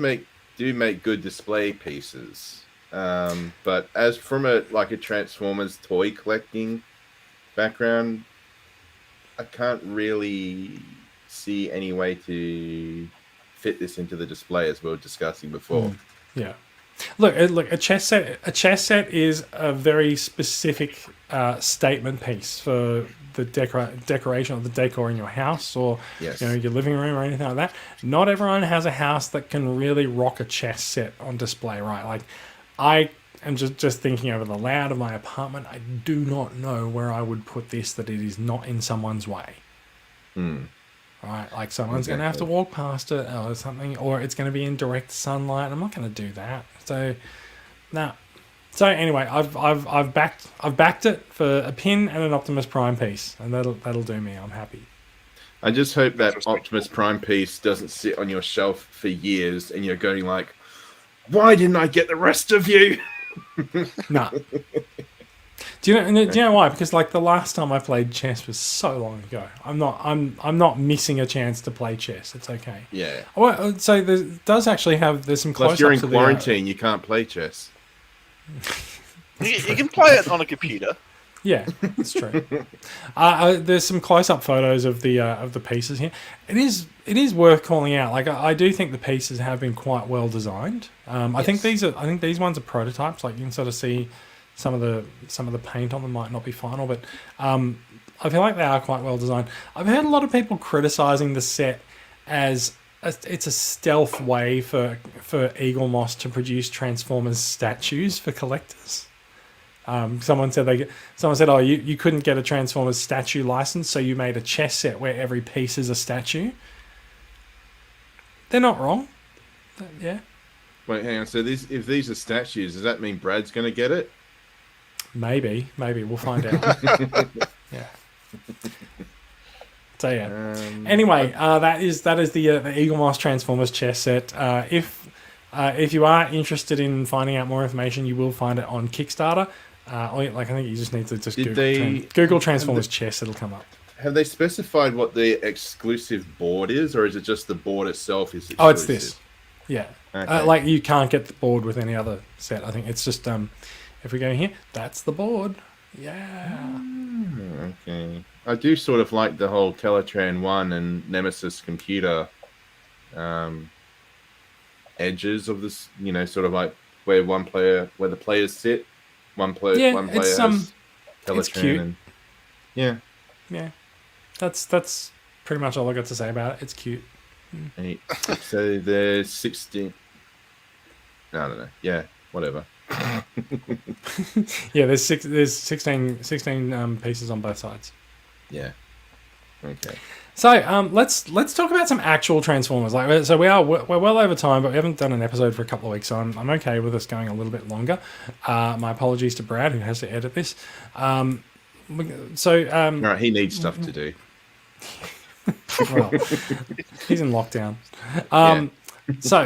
[SPEAKER 2] do make good display pieces. But as from a Transformers toy collecting background, I can't really see any way to fit this into the display as we were discussing before.
[SPEAKER 1] Yeah. Look, a chess set is a very specific statement piece for the decoration of the decor in your house or
[SPEAKER 2] Yes.
[SPEAKER 1] your living room or anything like that. Not everyone has a house that can really rock a chess set on display, right? Like, I am just thinking over the layout of my apartment. I do not know where I would put this that it is not in someone's way. Right, like someone's going to have to walk past it or something, or it's going to be in direct sunlight. I'm not going to do that. So, no. So anyway, I've backed it for a pin and an Optimus Prime piece, and that'll do me. I'm happy.
[SPEAKER 2] I just hope that Optimus Prime piece doesn't sit on your shelf for years and you're going like, why didn't I get the rest of you?
[SPEAKER 1] Nah. Do you know why? Because like the last time I played chess was so long ago. I'm not missing a chance to play chess. It's okay.
[SPEAKER 2] Yeah.
[SPEAKER 1] Well, so there's some close-ups.
[SPEAKER 2] Plus, you're in
[SPEAKER 1] of
[SPEAKER 2] quarantine. You can't play chess.
[SPEAKER 3] You can play it on a computer.
[SPEAKER 1] Yeah, that's true. There's some close-up photos of the pieces here. It is worth calling out. Like I do think the pieces have been quite well designed. I think these ones are prototypes. Like you can sort of see some of the paint on them might not be final, but I feel like they are quite well designed. I've heard a lot of people criticizing the set as it's a stealth way for Eagle Moss to produce Transformers statues for collectors. Someone said, oh, you couldn't get a Transformers statue license, so you made a chess set where every piece is a statue. They're not wrong. Yeah.
[SPEAKER 2] Wait, hang on. So if these are statues, does that mean Brad's going to get it?
[SPEAKER 1] Maybe we'll find out. Yeah. So yeah. Anyway, that is the Eaglemoss Transformers chess set. If you are interested in finding out more information, you will find it on Kickstarter. I think you just need to just Google Transformers chess. It'll come up.
[SPEAKER 2] Have they specified what the exclusive board is, or is it just the board itself is exclusive?
[SPEAKER 1] Oh, it's this. Yeah.
[SPEAKER 2] Okay.
[SPEAKER 1] You can't get the board with any other set. I think it's just if we go here, that's the board. Yeah.
[SPEAKER 2] Okay. I do sort of like the whole Teletran 1 and Nemesis computer edges of this, sort of like where the players sit. One player has Teletran.
[SPEAKER 1] It's cute.
[SPEAKER 2] And, yeah.
[SPEAKER 1] Yeah. That's pretty much all I got to say about it. It's cute.
[SPEAKER 2] So there's 16. I don't know. Yeah, whatever.
[SPEAKER 1] Yeah, there's 16 pieces on both sides.
[SPEAKER 2] Yeah. Okay.
[SPEAKER 1] So let's talk about some actual Transformers. We're well over time, but we haven't done an episode for a couple of weeks, so I'm okay with us going a little bit longer. My apologies to Brad, who has to edit this.
[SPEAKER 2] Right, he needs stuff to do.
[SPEAKER 1] Well, he's in lockdown. So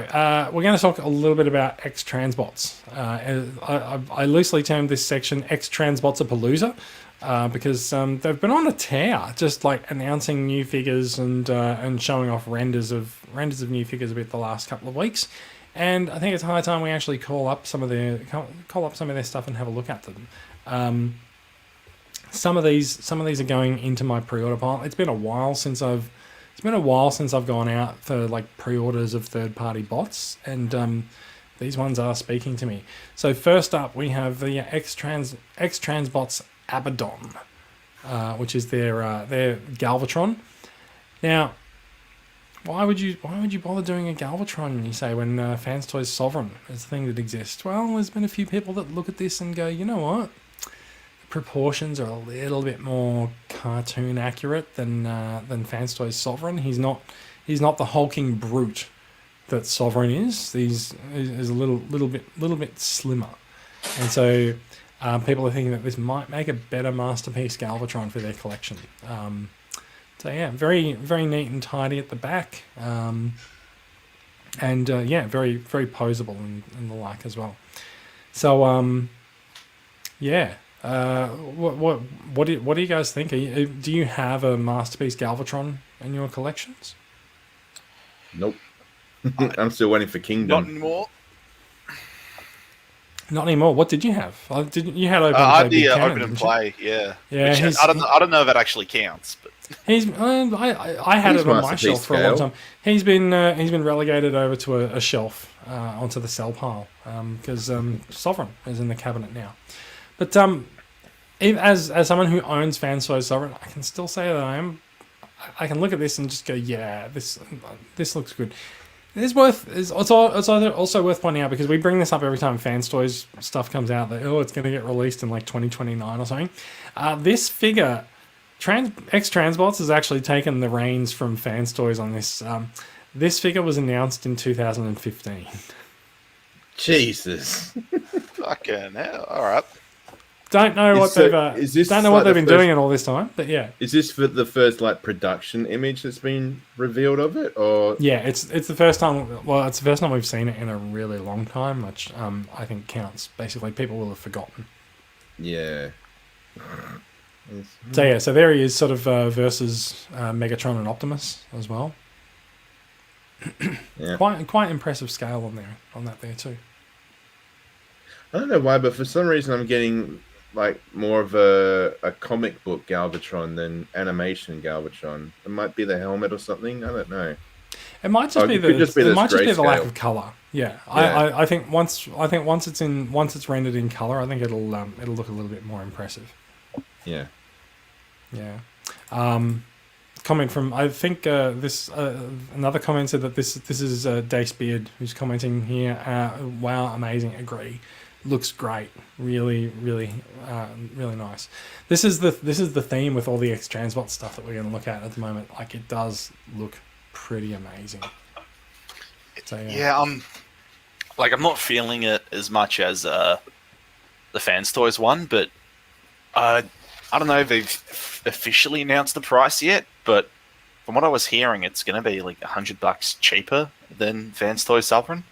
[SPEAKER 1] we're going to talk a little bit about X-Transbots. I loosely termed this section X-Transbots-a-Palooza because they've been on a tear, just like announcing new figures and showing off renders of new figures a bit the last couple of weeks. And I think it's high time we actually call up some of their stuff and have a look at them. Some of these are going into my pre-order pile. It's been a while since I've gone out for like pre-orders of third-party bots, and these ones are speaking to me. So first up, we have the X-Transbots Abaddon, which is their Galvatron. Now, why would you bother doing a Galvatron? You say when Fans Toys Sovereign is the thing that exists. Well, there's been a few people that look at this and go, you know what? Proportions are a little bit more cartoon accurate than Fans Toys Sovereign. He's not the hulking brute that Sovereign is. He's a little bit slimmer, and so people are thinking that this might make a better masterpiece Galvatron for their collection. So yeah, very very neat and tidy at the back, and very very posable and the like as well. So yeah. What do you guys think? Do you have a masterpiece Galvatron in your collections?
[SPEAKER 2] Nope. I'm still waiting for Kingdom.
[SPEAKER 3] Not anymore.
[SPEAKER 1] Not anymore. What did you have? You had open
[SPEAKER 3] I had
[SPEAKER 1] play?
[SPEAKER 3] the
[SPEAKER 1] Cannon,
[SPEAKER 3] open and play. Yeah.
[SPEAKER 1] Yeah.
[SPEAKER 3] Which, I don't know if that actually counts, but
[SPEAKER 1] I had
[SPEAKER 2] He's
[SPEAKER 1] it on my
[SPEAKER 2] masterpiece
[SPEAKER 1] shelf for a long
[SPEAKER 2] scale.
[SPEAKER 1] time. He's been relegated over to a shelf onto the sell pile because Sovereign is in the cabinet now. But as someone who owns Fans Toys Sovereign, I can still say that I can look at this and just go, yeah, this looks good. It's also worth pointing out, because we bring this up every time Fans Toys stuff comes out, that it's going to get released in like 2029 or something. This figure, X-Transbots, has actually taken the reins from Fans Toys on this. This figure was announced in 2015.
[SPEAKER 2] Jesus.
[SPEAKER 3] fucking hell. All right.
[SPEAKER 1] Don't know what they've been doing in all this time, but yeah.
[SPEAKER 2] Is this for the first production image that's been revealed of it, or?
[SPEAKER 1] Yeah, it's the first time. Well, it's the first time we've seen it in a really long time, which I think counts. Basically, people will have forgotten.
[SPEAKER 2] Yeah.
[SPEAKER 1] So yeah, so there he is, sort of versus Megatron and Optimus as well.
[SPEAKER 2] Yeah.
[SPEAKER 1] Quite impressive scale on that there too.
[SPEAKER 2] I don't know why, but for some reason I'm getting more of a comic book Galvatron than animation Galvatron. It might be the helmet or something. I don't know.
[SPEAKER 1] It might just be the lack of color. Yeah,
[SPEAKER 2] Yeah.
[SPEAKER 1] I think once it's rendered in color, I think it'll look a little bit more impressive.
[SPEAKER 2] Yeah.
[SPEAKER 1] Yeah. Comment from, I think another comment said that this is Dace Beard who's commenting here. Wow, amazing. Agree. Looks great. Really, really, really nice. This is the theme with all the X-Transbot stuff that we're going to look at the moment. Like, it does look pretty amazing. So,
[SPEAKER 3] Yeah, like I'm not feeling it as much as the Fans Toys one, but I don't know if they've officially announced the price yet, but from what I was hearing, it's going to be like $100 cheaper than Fans Toys Sovereign.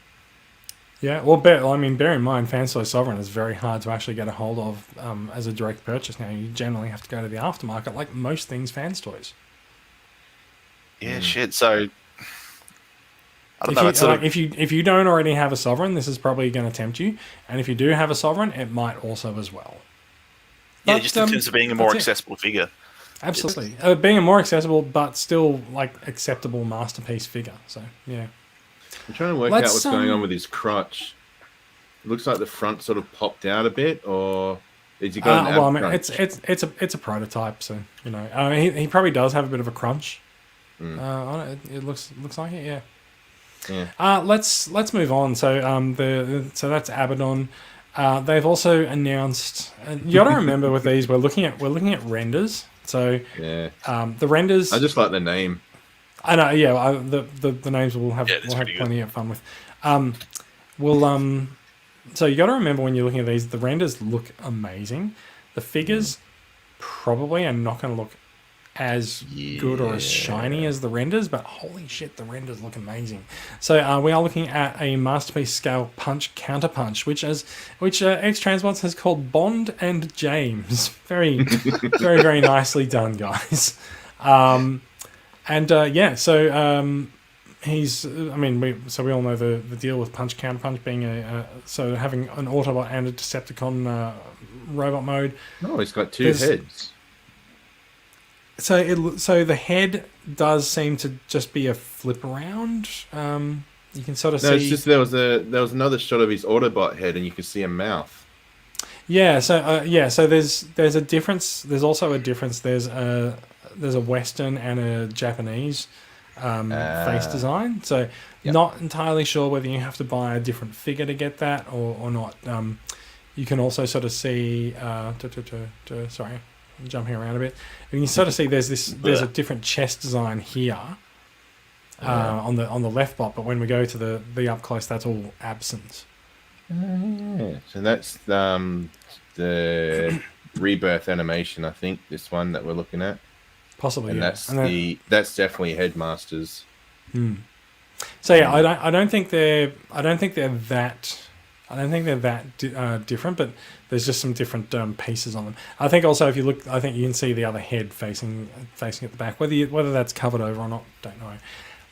[SPEAKER 1] Yeah, well, bear in mind, Fans Toys Sovereign is very hard to actually get a hold of as a direct purchase now. You generally have to go to the aftermarket, like most things Fans Toys.
[SPEAKER 3] Yeah, shit. So I don't know.
[SPEAKER 1] If you don't already have a Sovereign, this is probably going to tempt you. And if you do have a Sovereign, it might also as well.
[SPEAKER 3] Yeah, just in terms of being a more accessible figure.
[SPEAKER 1] Absolutely. Being a more accessible but still like acceptable masterpiece figure. So, yeah.
[SPEAKER 2] I'm trying to work out what's going on with his crotch. It looks like the front sort of popped out a bit, or is he got an crunch?
[SPEAKER 1] it's a prototype, so you know. He probably does have a bit of a crunch. On it. It looks like it, yeah.
[SPEAKER 2] Yeah.
[SPEAKER 1] Let's move on. So so that's Abaddon. They've also announced. You got to remember with these, we're looking at renders. So
[SPEAKER 2] yeah,
[SPEAKER 1] the renders.
[SPEAKER 2] I just like the name.
[SPEAKER 1] I know, yeah. The names we'll have plenty of fun with. So you got to remember when you're looking at these, the renders look amazing. The figures probably are not going to look as good or as shiny as the renders, but holy shit, the renders look amazing. So we are looking at a masterpiece scale punch counterpunch, which X Transbots has called Bond and James. Very, very, very nicely done, guys. He's. We all know the deal with punch counterpunch being having an Autobot and a Decepticon robot mode.
[SPEAKER 2] No, he's got two heads.
[SPEAKER 1] So the head does seem to just be a flip around. You can sort of see.
[SPEAKER 2] It's just there was another shot of his Autobot head, and you can see a mouth.
[SPEAKER 1] Yeah. So there's a difference. There's also a difference. There's a Western and a Japanese face design. So not entirely sure whether you have to buy a different figure to get that or not. You can also sort of see. Sorry. I'm jumping around a bit. And you sort of see there's a different chest design here on the left bot, but when we go to the up close, that's all absent.
[SPEAKER 2] So that's the Rebirth animation, I think. This one that we're looking at,
[SPEAKER 1] possibly,
[SPEAKER 2] and
[SPEAKER 1] yeah.
[SPEAKER 2] that's definitely Headmasters.
[SPEAKER 1] So yeah, I don't think they're that. I don't think they're that different, but there's just some different pieces on them. I think also if you look, I think you can see the other head facing at the back. Whether that's covered over or not, don't know.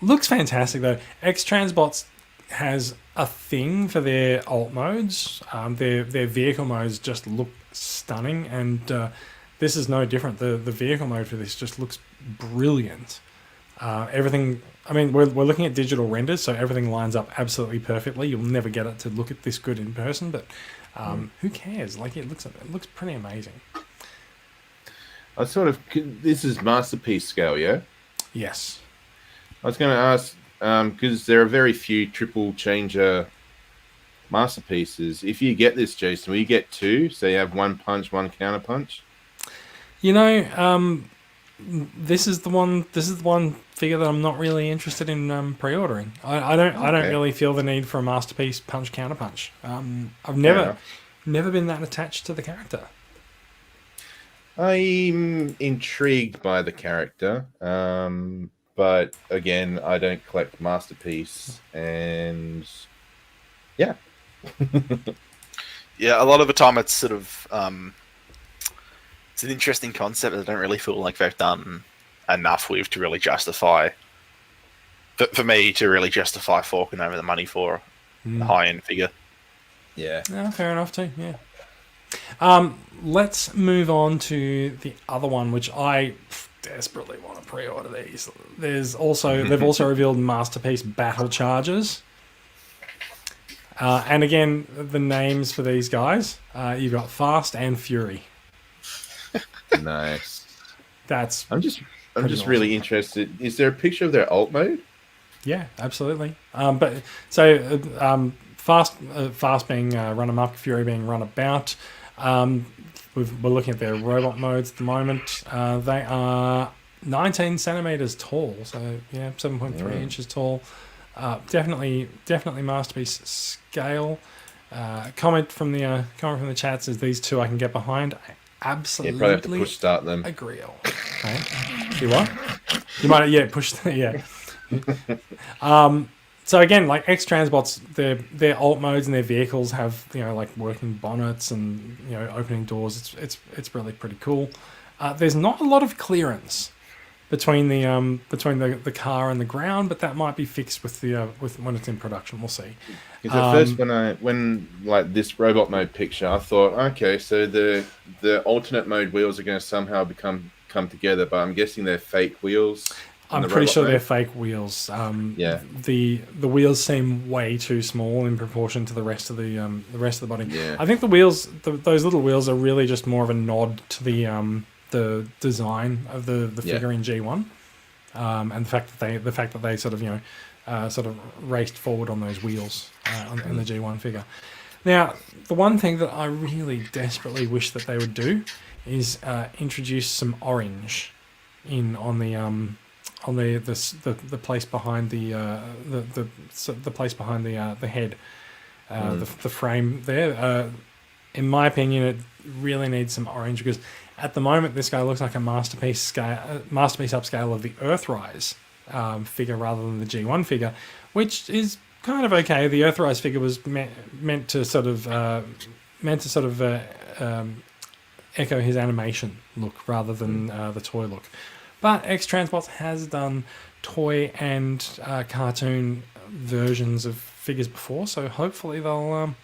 [SPEAKER 1] Looks fantastic though. X Transbots has a thing for their alt modes. Their vehicle modes just look stunning, and this is no different. The vehicle mode for this just looks brilliant. Everything. I mean, we're looking at digital renders, so everything lines up absolutely perfectly. You'll never get it to look at this good in person, but who cares? Like it looks pretty amazing.
[SPEAKER 2] This is masterpiece scale, yeah.
[SPEAKER 1] Yes.
[SPEAKER 2] I was going to ask because there are very few triple changer masterpieces. If you get this, Jason, will you get two? So you have one punch, one counter punch.
[SPEAKER 1] You know, this is the one figure that I'm not really interested in pre-ordering. I don't really feel the need for a masterpiece punch counter punch. I've never been that attached to the character.
[SPEAKER 2] I'm intrigued by the character, but again, I don't collect masterpiece, and yeah.
[SPEAKER 3] Yeah, a lot of the time it's sort of it's an interesting concept that I don't really feel like they've done enough with to really justify, for me to really justify forking over the money for a high-end figure.
[SPEAKER 2] Yeah.
[SPEAKER 1] Fair enough too, yeah. Let's move on to the other one, which I desperately want to pre-order these. They've also revealed Masterpiece Battle Chargers. And again, the names for these guys, you've got Fast and Fury.
[SPEAKER 2] Nice.
[SPEAKER 1] I'm
[SPEAKER 2] just really interested. Is there a picture of their alt mode?
[SPEAKER 1] Yeah, absolutely. Fast being run amok, Fury being run about. We're looking at their robot modes at the moment. They are 19 centimeters tall, so 7.3 inches tall. Definitely masterpiece scale. Comment from the chat says these two I can get behind. I
[SPEAKER 2] You probably have to
[SPEAKER 1] absolutely
[SPEAKER 2] push start them.
[SPEAKER 1] agree. Okay. You what? You might push yeah. So again, like X Transbots, their alt modes and their vehicles have like working bonnets and opening doors. It's really pretty cool. There's not a lot of clearance between the car and the ground, but that might be fixed with when it's in production. We'll see.
[SPEAKER 2] Because at first, when like this robot mode picture, I thought, okay, so the alternate mode wheels are going to somehow come together, but I'm guessing they're fake wheels.
[SPEAKER 1] I'm pretty sure they're fake wheels.
[SPEAKER 2] Yeah.
[SPEAKER 1] The wheels seem way too small in proportion to the rest of the body.
[SPEAKER 2] Yeah.
[SPEAKER 1] I think the wheels, those little wheels, are really just more of a nod to the design of the figure in G1, and the fact that they sort of raced forward on those wheels in the G1 figure. Now, the one thing that I really desperately wish that they would do is introduce some orange on the place behind the place behind the head, the frame there. In my opinion, it really needs some orange because at the moment this guy looks like a masterpiece upscale of the Earthrise figure rather than the G1 figure, which is kind of okay. The Earthrise figure was meant to sort of echo his animation look rather than the toy look. But X Transbots has done toy and cartoon versions of figures before, so hopefully they'll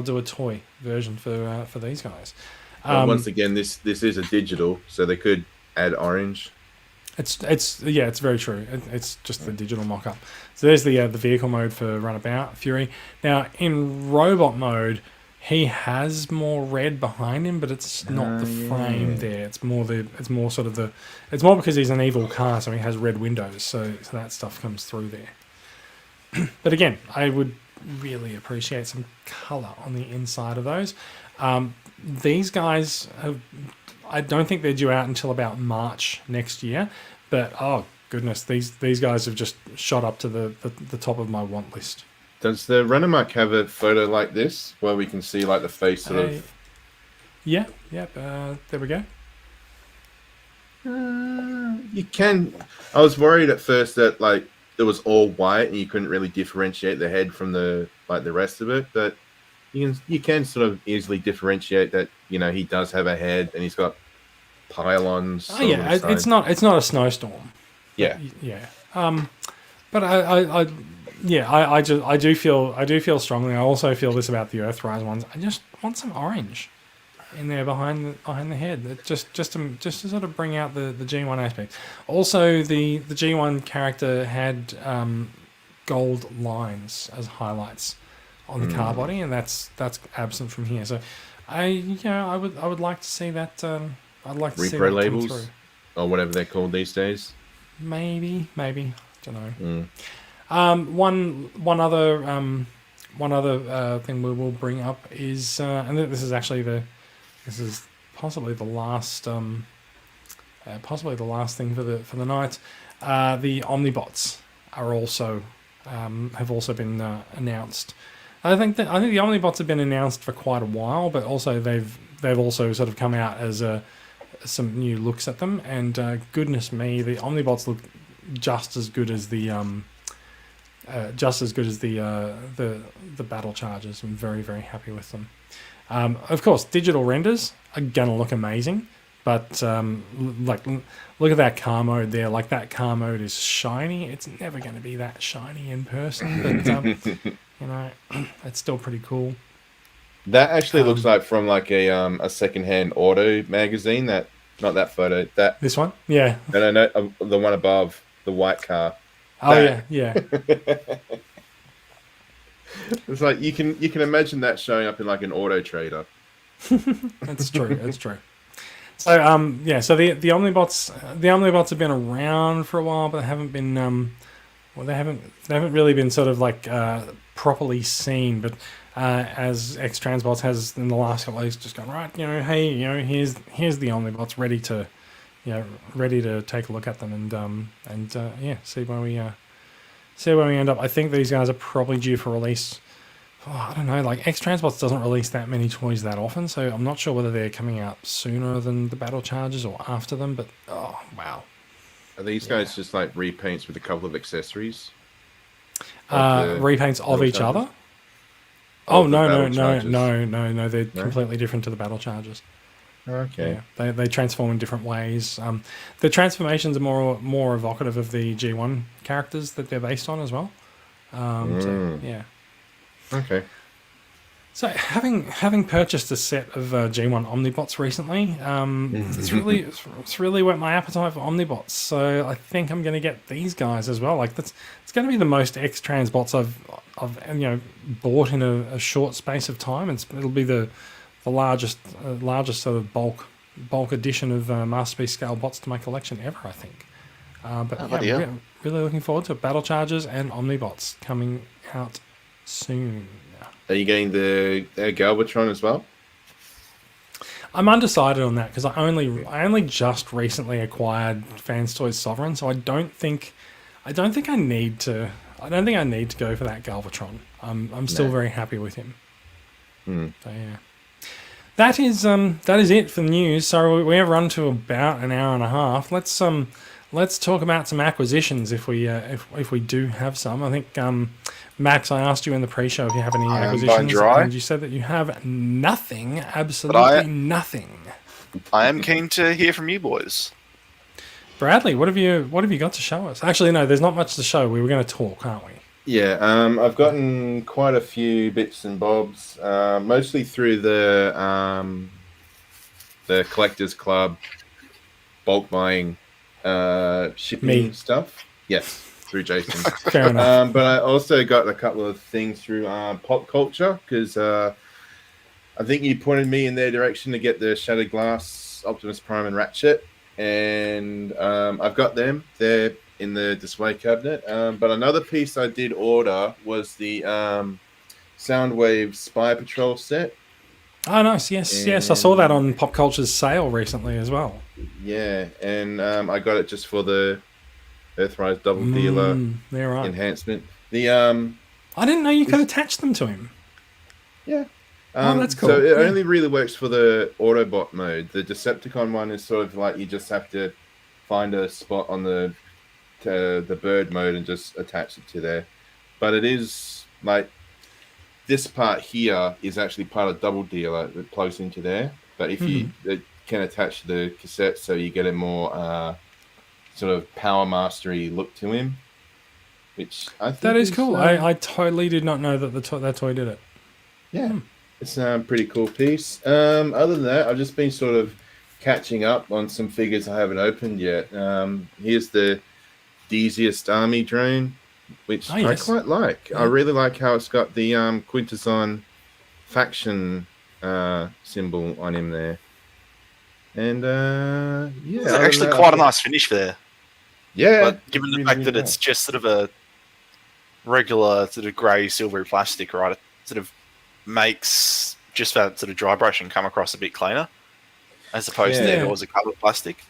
[SPEAKER 1] do a toy version for these guys.
[SPEAKER 2] Once again, this is a digital, so they could add orange.
[SPEAKER 1] It's very true. It's just the digital mock-up. So there's the vehicle mode for Runabout Fury. Now in robot mode, he has more red behind him, but it's not the frame there. It's more because he's an evil car, so he has red windows. So that stuff comes through there. But again, I would really appreciate some color on the inside of those. These guys I don't think they're due out until about March next year. But oh goodness, these guys have just shot up to the top of my want list.
[SPEAKER 2] Does the Runamark have a photo like this where we can see like the face sort of?
[SPEAKER 1] Yeah. There we go.
[SPEAKER 2] You can. I was worried at first that like it was all white and you couldn't really differentiate the head from the rest of it, but you can sort of easily differentiate that he does have a head and he's got pylons.
[SPEAKER 1] Oh yeah, it's not a snowstorm.
[SPEAKER 2] Yeah.
[SPEAKER 1] But I do feel strongly. I also feel this about the Earthrise ones. I just want some orange in there behind the head. Just to sort of bring out the G1 aspect. Also, the G1 character had gold lines as highlights on the car body, and that's absent from here. So I would like to see that. I'd like to see that
[SPEAKER 2] repro
[SPEAKER 1] come
[SPEAKER 2] labels
[SPEAKER 1] through.
[SPEAKER 2] or whatever they're called these days.
[SPEAKER 1] Maybe. Don't know. One other thing we will bring up is, and this is possibly the last thing for the night. The Omnibots are also have also been announced. I think the Omnibots have been announced for quite a while, but also they've also sort of come out as some new looks at them. And goodness me, the Omnibots look just as good as the battle chargers. I'm very, very happy with them. Of course, digital renders are gonna look amazing, but look at that car mode there. Like, that car mode is shiny. It's never going to be that shiny in person, but it's still pretty cool.
[SPEAKER 2] That actually looks like from like a secondhand auto magazine. Not that photo.
[SPEAKER 1] This one, yeah.
[SPEAKER 2] No, the one above, the white car.
[SPEAKER 1] Oh yeah.
[SPEAKER 2] It's like you can imagine that showing up in like an Auto Trader.
[SPEAKER 1] That's true. So so the Omnibots have been around for a while, but they haven't been they haven't really been sort of like properly seen. But as X Transbots has in the last couple of weeks just gone, right, hey, here's the Omnibots ready to take a look at them and see see where we end up. I think these guys are probably due for release. I don't know, like X-Transbots doesn't release that many toys that often, so I'm not sure whether they're coming out sooner than the Battle Chargers or after them, but oh, wow.
[SPEAKER 2] Are these guys just like repaints with a couple of accessories?
[SPEAKER 1] Repaints of each other? Oh, no, they're completely different to the Battle Chargers.
[SPEAKER 2] Okay.
[SPEAKER 1] Yeah, they transform in different ways. The transformations are more evocative of the G1 characters that they're based on as well. So, yeah.
[SPEAKER 2] Okay.
[SPEAKER 1] So having purchased a set of G1 Omnibots recently, it's really whet my appetite for Omnibots. So I think I'm going to get these guys as well. Like it's going to be the most X-Transbots I've bought in a short space of time. It'll be the largest sort of bulk addition of Masterpiece scale bots to my collection ever, I think. Really looking forward to Battle Chargers and Omnibots coming out soon.
[SPEAKER 2] Are you getting the Galvatron as well?
[SPEAKER 1] I'm undecided on that because I only just recently acquired Fans Toys Sovereign, so I don't think I need to go for that Galvatron. I'm still very happy with him. So yeah. That is it for the news. So we have run to about an hour and a half. Let's talk about some acquisitions if we do have some. I think Max, I asked you in the pre-show if you have any acquisitions, and you said that you have nothing, absolutely nothing.
[SPEAKER 3] I am keen to hear from you boys.
[SPEAKER 1] Bradley, what have you got to show us? Actually, no, there's not much to show. We were going to talk, aren't we?
[SPEAKER 2] Yeah, I've gotten quite a few bits and bobs, mostly through the Collectors Club bulk buying shipping stuff. Yes, through Jason.
[SPEAKER 1] Fair enough.
[SPEAKER 2] But I also got a couple of things through Pop Culture because I think you pointed me in their direction to get the Shattered Glass, Optimus Prime, and Ratchet, and I've got them. They're in the display cabinet. But another piece I did order was the Soundwave Spy Patrol set.
[SPEAKER 1] Oh, nice. Yes. I saw that on Pop Culture's sale recently as well.
[SPEAKER 2] Yeah, and I got it just for the Earthrise Double Dealer enhancement. The
[SPEAKER 1] I didn't know you could attach them to him.
[SPEAKER 2] Yeah.
[SPEAKER 1] That's cool.
[SPEAKER 2] So it only really works for the Autobot mode. The Decepticon one is sort of like you just have to find a spot on the bird mode and just attach it to there. But it is like this part here is actually part of Double Dealer that plugs into there. But if you can attach the cassette so you get a more sort of power mastery look to him, which I think
[SPEAKER 1] that is cool. I totally did not know that that toy did it.
[SPEAKER 2] Yeah, it's a pretty cool piece. Other than that, I've just been sort of catching up on some figures I haven't opened yet. Here's the Deeziest Army drone, which I quite like. I really like how it's got the Quintesson faction symbol on him there. And
[SPEAKER 3] it's actually quite a nice finish there.
[SPEAKER 2] Yeah,
[SPEAKER 3] but given the fact that it's just sort of a regular sort of grey silvery plastic, right? It sort of makes just that sort of dry brushing come across a bit cleaner, as opposed to if it was a coloured plastic.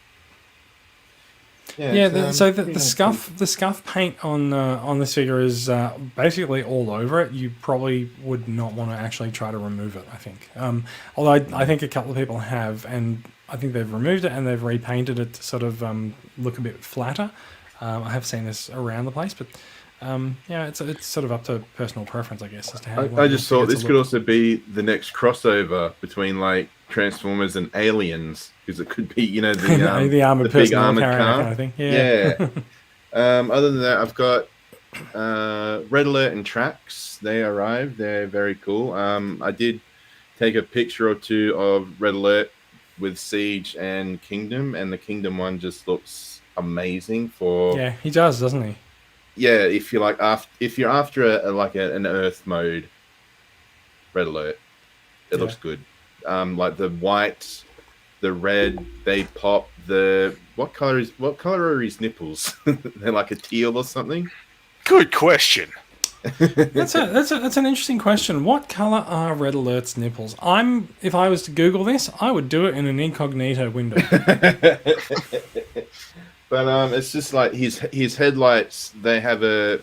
[SPEAKER 1] So the scuff paint on this figure is basically all over it. You probably would not want to actually try to remove it, I think. Although I think a couple of people have, and I think they've removed it and they've repainted it to sort of look a bit flatter. I have seen this around the place, but it's sort of up to personal preference, I guess, as to how.
[SPEAKER 2] I just thought this could also be the next crossover between like Transformers and Aliens, because it could be, the
[SPEAKER 1] armored
[SPEAKER 2] big armored car
[SPEAKER 1] kind of thing. Yeah.
[SPEAKER 2] Other than that, I've got Red Alert and Trax. They arrived. They're very cool. I did take a picture or two of Red Alert with Siege and Kingdom, and the Kingdom one just looks amazing for.
[SPEAKER 1] Yeah, he does, doesn't he?
[SPEAKER 2] Yeah, if you're after an Earth mode, Red Alert, it looks good. Like the white, the red, they pop. What color are his nipples? They're like a teal or something.
[SPEAKER 3] Good question.
[SPEAKER 1] That's an interesting question. What color are Red Alert's nipples? If I was to Google this, I would do it in an incognito window.
[SPEAKER 2] But it's just like his headlights. They have a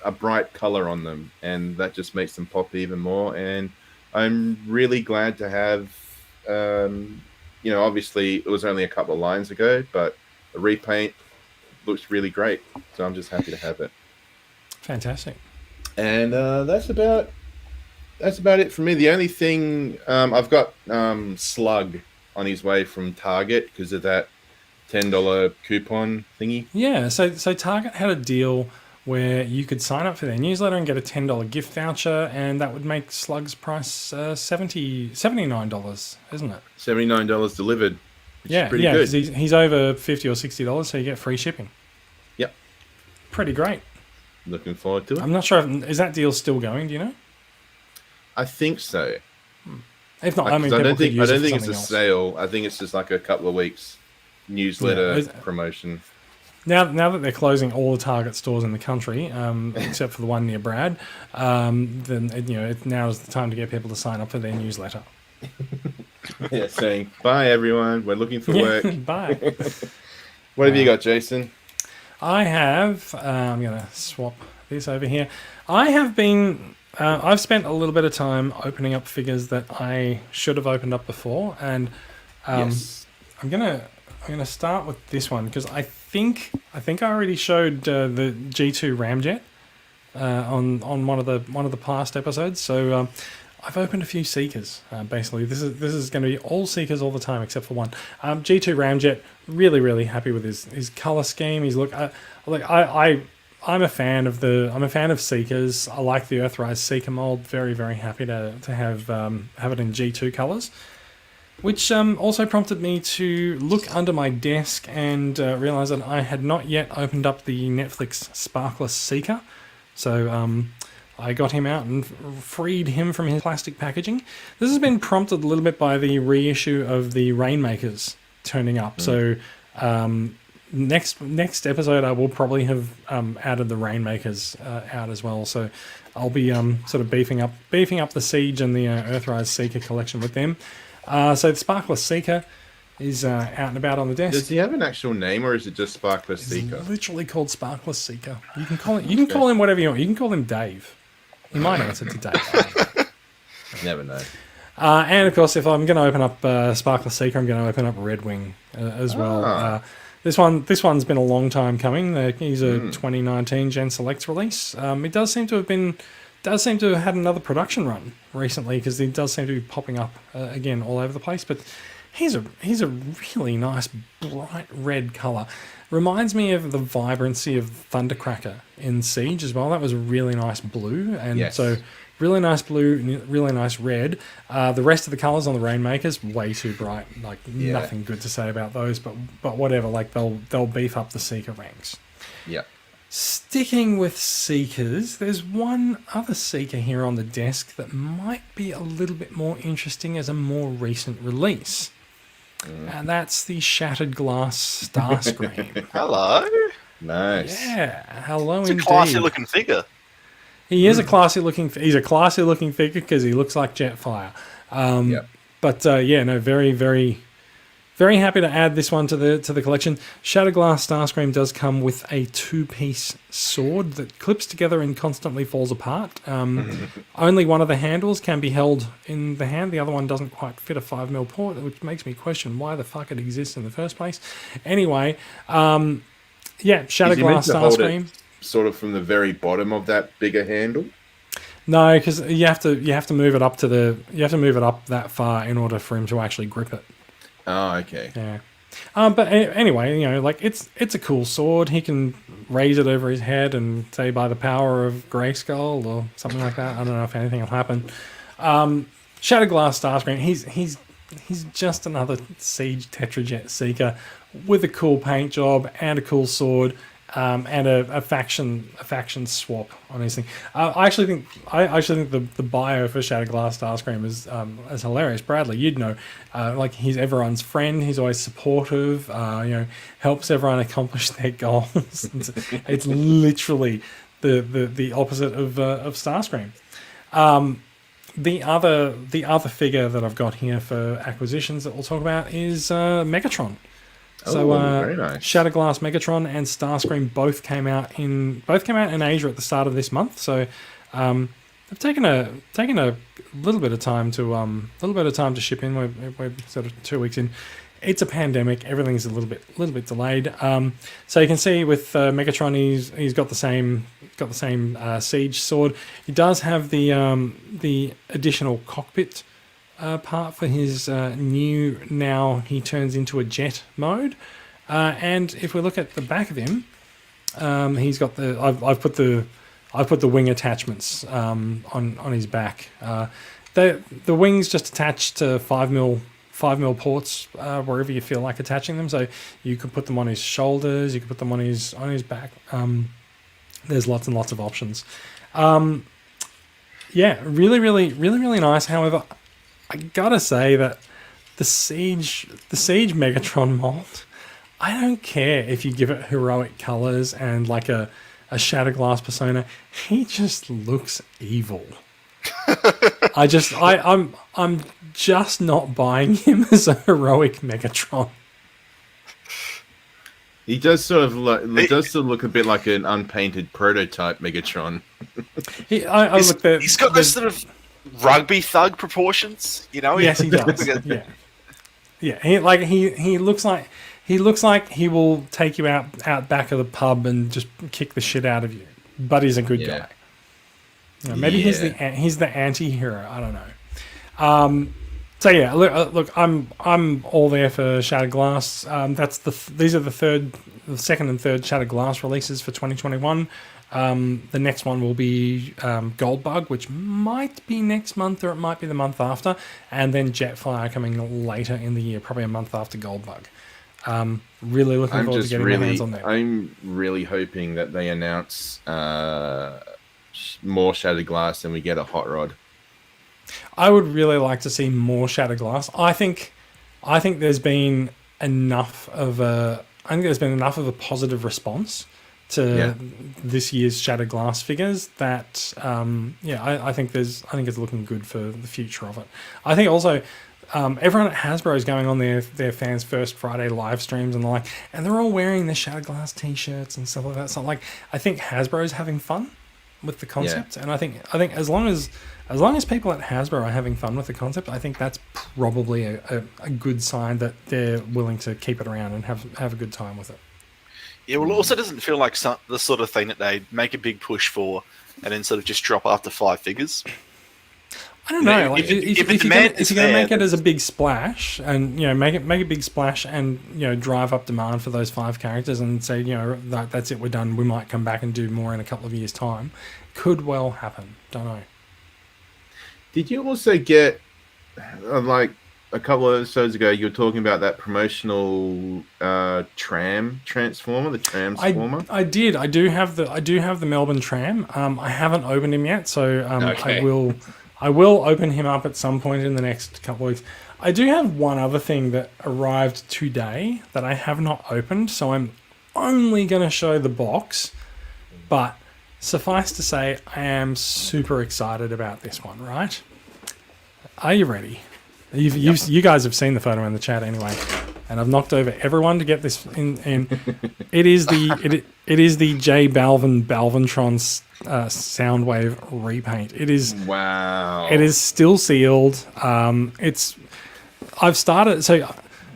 [SPEAKER 2] a bright color on them, and that just makes them pop even more. And I'm really glad to have, obviously it was only a couple of lines ago, but the repaint looks really great. So I'm just happy to have it.
[SPEAKER 1] Fantastic.
[SPEAKER 2] And that's about it for me. The only thing I've got Slug on his way from Target because of that $10 coupon thingy.
[SPEAKER 1] Yeah, so Target had a deal where you could sign up for their newsletter and get a $10 gift voucher, and that would make Slug's price $79, isn't it?
[SPEAKER 2] $79 delivered.
[SPEAKER 1] Yeah,
[SPEAKER 2] pretty
[SPEAKER 1] yeah,
[SPEAKER 2] good.
[SPEAKER 1] because he's over $50 or $60, so you get free shipping.
[SPEAKER 2] Yep.
[SPEAKER 1] Pretty great.
[SPEAKER 2] Looking forward to it.
[SPEAKER 1] I'm not sure is that deal still going. Do you know?
[SPEAKER 2] I think so.
[SPEAKER 1] If not,
[SPEAKER 2] Like,
[SPEAKER 1] I mean,
[SPEAKER 2] I don't think it's a
[SPEAKER 1] something else.
[SPEAKER 2] sale. I think it's just like a couple of weeks newsletter promotion.
[SPEAKER 1] Now that they're closing all the Target stores in the country, except for the one near Brad, then now is the time to get people to sign up for their newsletter.
[SPEAKER 2] Yeah, saying bye everyone. We're looking for work.
[SPEAKER 1] Bye.
[SPEAKER 2] What have you got, Jason?
[SPEAKER 1] I have. I'm going to swap this over here. I have been. I've spent a little bit of time opening up figures that I should have opened up before, and
[SPEAKER 2] Yes.
[SPEAKER 1] I'm gonna start with this one because I think I already showed the G2 Ramjet on one of the past episodes. So I've opened a few Seekers. Basically, this is going to be all Seekers all the time except for one. G2 Ramjet, really happy with his color scheme. His look. I'm a fan of Seekers. I like the Earthrise Seeker mold. Very happy to have it in G2 colors. Which also prompted me to look under my desk and realize that I had not yet opened up the Netflix Sparkless Seeker. So I got him out and freed him from his plastic packaging. This has been prompted a little bit by the reissue of the Rainmakers turning up. So next episode I will probably have added the Rainmakers out as well. So I'll be sort of beefing up the Siege and the Earthrise Seeker collection with them. So the Sparkless Seeker is out and about on the desk.
[SPEAKER 2] Does he have an actual name, or is it just Sparkless Seeker?
[SPEAKER 1] It's literally called Sparkless Seeker. You can call him whatever you want. You can call him Dave. He might answer to Dave.
[SPEAKER 2] Never know.
[SPEAKER 1] And of course, if I'm going to open up Sparkless Seeker, I'm going to open up Red Wing as well. This one's been a long time coming. He's a 2019 Gen Selects release. It does seem to have had another production run recently because he does seem to be popping up again all over the place. But he's a really nice bright red color. Reminds me of the vibrancy of Thundercracker in Siege as well. That was a really nice blue, and so really nice blue, really nice red. The rest of the colors on the Rainmakers way too bright. Like nothing good to say about those. But whatever. Like they'll beef up the Seeker ranks.
[SPEAKER 2] Yeah.
[SPEAKER 1] Sticking with Seekers, there's one other Seeker here on the desk that might be a little bit more interesting as a more recent release. And that's the Shattered Glass Starscream.
[SPEAKER 3] Hello.
[SPEAKER 2] Nice.
[SPEAKER 1] Yeah, hello
[SPEAKER 3] It's
[SPEAKER 1] indeed.
[SPEAKER 3] a classy looking figure.
[SPEAKER 1] He is a classy looking figure because he looks like Jetfire. But very happy to add this one to the collection. Shattered Glass Starscream does come with a 2-piece sword that clips together and constantly falls apart. Only one of the handles can be held in the hand. The other one doesn't quite fit a 5mm port, which makes me question why the fuck it exists in the first place. Anyway, Shattered Glass Starscream.
[SPEAKER 2] Sort of from the very bottom of that bigger handle.
[SPEAKER 1] No, because you have to move it up that far in order for him to actually grip it.
[SPEAKER 2] Oh, okay.
[SPEAKER 1] Yeah. But anyway, it's a cool sword. He can raise it over his head and say by the power of Grayskull or something like that. I don't know if anything will happen. Shattered Glass Starscream. He's just another Siege Tetrajet Seeker with a cool paint job and a cool sword. And a faction swap on his thing. I actually think the bio for Shattered Glass Starscream is hilarious. Bradley, you'd know, he's everyone's friend. He's always supportive. Helps everyone accomplish their goals. It's literally the opposite of Starscream. The other figure that I've got here for acquisitions that we'll talk about is Megatron. So
[SPEAKER 2] very nice.
[SPEAKER 1] Shatterglass Megatron and Starscream both came out in Asia at the start of this month. So they've taken a little bit of time to ship in. We're sort of 2 weeks in. It's a pandemic. Everything's a little bit delayed. So you can see with Megatron, he's got the same siege sword. He does have the additional cockpit part for his new. Now he turns into a jet mode. And if we look at the back of him, he's got the. I've put the wing attachments on his back. The wings just attach to 5mm ports wherever you feel like attaching them. So you could put them on his shoulders, you could put them on his back. There's lots and lots of options. Yeah, really nice. However, I gotta say that the Siege Megatron mold, I don't care if you give it heroic colors and like a Shatterglass persona. He just looks evil. I'm just not buying him as a heroic Megatron.
[SPEAKER 2] He does sort of look a bit like an unpainted prototype Megatron.
[SPEAKER 3] He's got this sort of rugby thug proportions, you know.
[SPEAKER 1] Yes, he does. Yeah. He looks like he will take you out back of the pub and just kick the shit out of you. But he's a good guy. Maybe he's the anti-hero. I don't know. So yeah, look, I'm all there for Shatterglass. These are the second and third Shatterglass releases for 2021. The next one will be Goldbug, which might be next month or it might be the month after, and then Jetfire coming later in the year, probably a month after Goldbug. Really looking forward to getting my hands on that.
[SPEAKER 2] I'm really hoping that they announce more Shatterglass and we get a Hot Rod.
[SPEAKER 1] I would really like to see more Shatterglass. I think there's been enough of a positive response to this year's Shatterglass figures that I think it's looking good for the future of it. I think also everyone at Hasbro is going on their fans First Friday live streams and the like, and they're all wearing the Shatterglass t-shirts and stuff like that. So like, I think Hasbro is having fun with the concept, and I think as long as people at Hasbro are having fun with the concept, I think that's probably a good sign that they're willing to keep it around and have a good time with it.
[SPEAKER 3] Yeah, well, it also doesn't feel like the sort of thing that they make a big push for and then sort of just drop after 5 figures.
[SPEAKER 1] I don't know. Like, if you're going to make it as a big splash, and make a big splash, and drive up demand for those 5 characters, and say that's it, we're done. We might come back and do more in a couple of years' time. Could well happen. Don't know.
[SPEAKER 2] Did you also get like a couple of episodes ago? You were talking about that promotional tram transformer, the Transformer.
[SPEAKER 1] I did. I do have the Melbourne tram. I haven't opened him yet, so
[SPEAKER 2] okay.
[SPEAKER 1] I will open him up at some point in the next couple of weeks. I do have one other thing that arrived today that I have not opened, so I'm only going to show the box. But suffice to say, I am super excited about this one, right? Are you ready? You guys have seen the photo in the chat anyway, and I've knocked over everyone to get this in. It is the J Balvin Balvintron Soundwave repaint. It is
[SPEAKER 2] wow.
[SPEAKER 1] It is still sealed. I've started so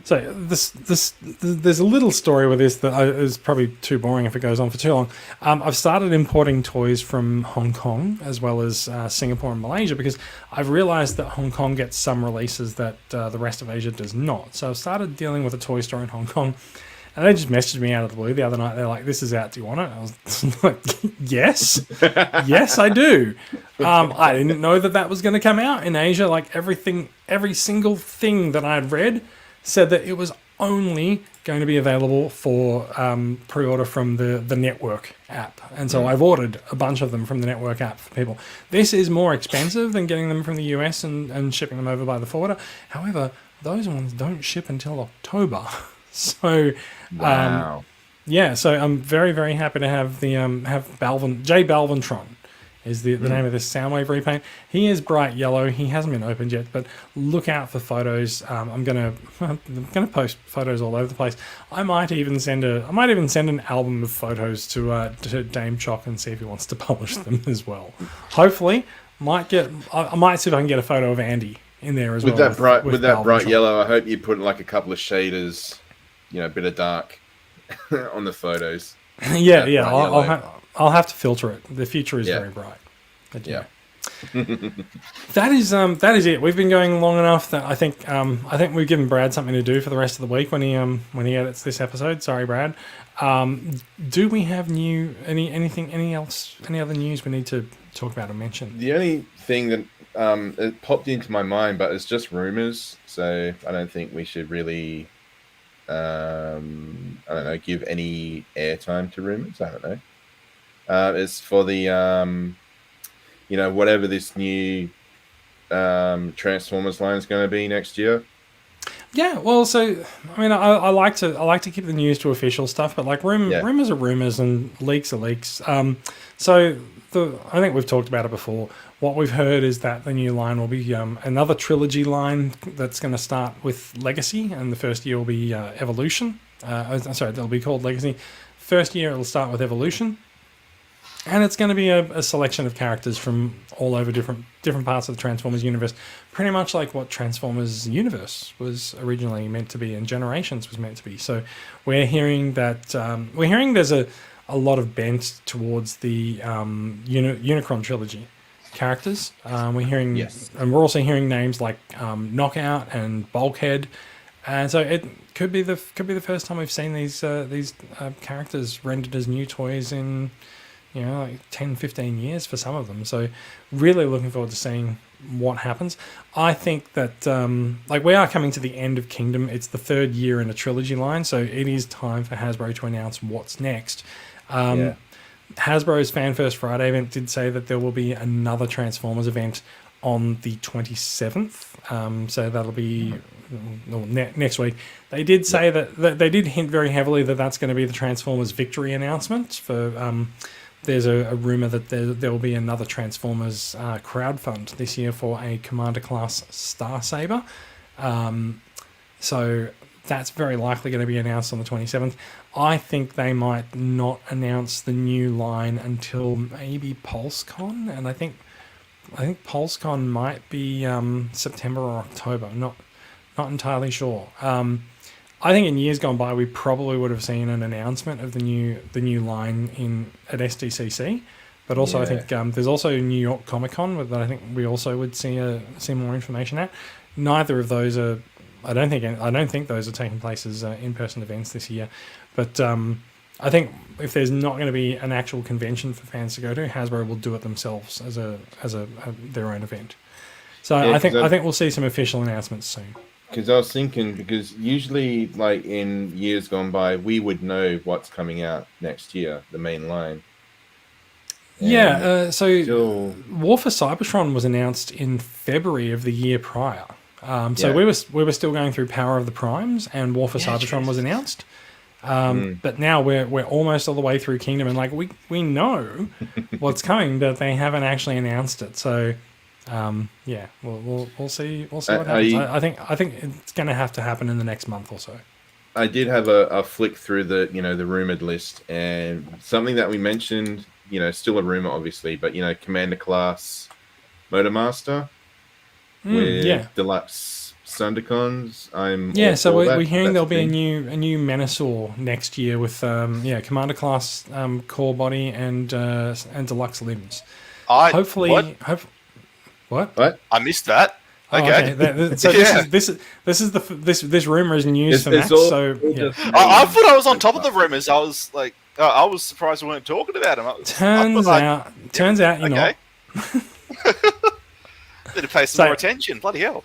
[SPEAKER 1] there's a little story with this that is probably too boring if it goes on for too long. I've started importing toys from Hong Kong as well as Singapore and Malaysia because I've realized that Hong Kong gets some releases that the rest of Asia does not. So I've started dealing with a toy store in Hong Kong, and they just messaged me out of the blue the other night. They're like, "This is out. Do you want it?" I was like, "Yes, yes, I do." I didn't know that was going to come out in Asia. Like every single thing that I had read said that it was only going to be available for pre-order from the Network app. And so I've ordered a bunch of them from the Network app for people. This is more expensive than getting them from the US and shipping them over by the forwarder. However, those ones don't ship until October. So,
[SPEAKER 2] wow.
[SPEAKER 1] So I'm very, very happy to have the J Balvintron is the name of this Soundwave repaint. He is bright yellow. He hasn't been opened yet, but look out for photos. I'm gonna post photos all over the place. I might even send an album of photos to Dame Chop and see if he wants to publish them as well. Hopefully, I might see if I can get a photo of Andy in there as
[SPEAKER 2] with
[SPEAKER 1] well.
[SPEAKER 2] With that bright yellow, I hope you put like a couple of shaders, a bit of dark on the photos.
[SPEAKER 1] Yeah. I'll have to filter it. The future is very bright. But
[SPEAKER 2] yeah.
[SPEAKER 1] that is it. We've been going long enough that I think we've given Brad something to do for the rest of the week when he edits this episode. Sorry, Brad. Do we have any other news we need to talk about or mention?
[SPEAKER 2] The only thing that it popped into my mind, but it's just rumors, so I don't think we should really give any airtime to rumors. I don't know. It's for the whatever this new Transformers line is going to be next year.
[SPEAKER 1] Yeah, well, so I mean, I like to keep the news to official stuff, but like rumors are rumors and leaks are leaks. So I think we've talked about it before. What we've heard is that the new line will be another trilogy line that's going to start with Legacy, and the first year will be Evolution. They'll be called Legacy. First year it'll start with Evolution. And it's going to be a selection of characters from all over different parts of the Transformers universe, pretty much like what Transformers universe was originally meant to be and Generations was meant to be. So we're hearing that there's a lot of bent towards the Unicron trilogy characters. We're hearing, and we're also hearing names like Knockout and Bulkhead, and so it could be the first time we've seen these characters rendered as new toys in, like 10, 15 years for some of them. So really looking forward to seeing what happens. I think that we are coming to the end of Kingdom. It's the third year in a trilogy line, so it is time for Hasbro to announce what's next. Hasbro's Fan First Friday event did say that there will be another Transformers event on the 27th. So that'll be next week. They did say that they did hint very heavily that that's going to be the Transformers Victory announcement for... There's a rumor that there will be another Transformers crowdfund this year for a Commander Class Star Saber. So that's very likely going to be announced on the 27th. I think they might not announce the new line until maybe PulseCon, and I think PulseCon might be September or October. Not entirely sure. I think in years gone by, we probably would have seen an announcement of the new line at SDCC, but also I think there's also New York Comic Con that I think we also would see more information at. Neither of those are. I don't think those are taking place as in-person events this year, but I think if there's not going to be an actual convention for fans to go to, Hasbro will do it themselves as their own event. So I think we'll see some official announcements soon.
[SPEAKER 2] Because I was thinking, because usually, like in years gone by, we would know what's coming out next year, the main line.
[SPEAKER 1] So War for Cybertron was announced in February of the year prior. We were still going through Power of the Primes, and War for Cybertron was announced. But now we're almost all the way through Kingdom, and like we know what's coming, but they haven't actually announced it. So. We'll see what happens. I think it's going to have to happen in the next month or so.
[SPEAKER 2] I did have a flick through the rumored list, and something that we mentioned, still a rumor obviously, but Commander Class Motormaster with Deluxe Sundicons.
[SPEAKER 1] So we're hearing there'll be a new Menasor next year with Commander Class core body and Deluxe limbs. What?
[SPEAKER 3] I missed that. Okay.
[SPEAKER 1] This rumor is news for Max.
[SPEAKER 3] I thought I was on top of the rumors. I was like, I was surprised we weren't talking about him.
[SPEAKER 1] Turns out you're not.
[SPEAKER 3] Better pay some more attention. Bloody hell.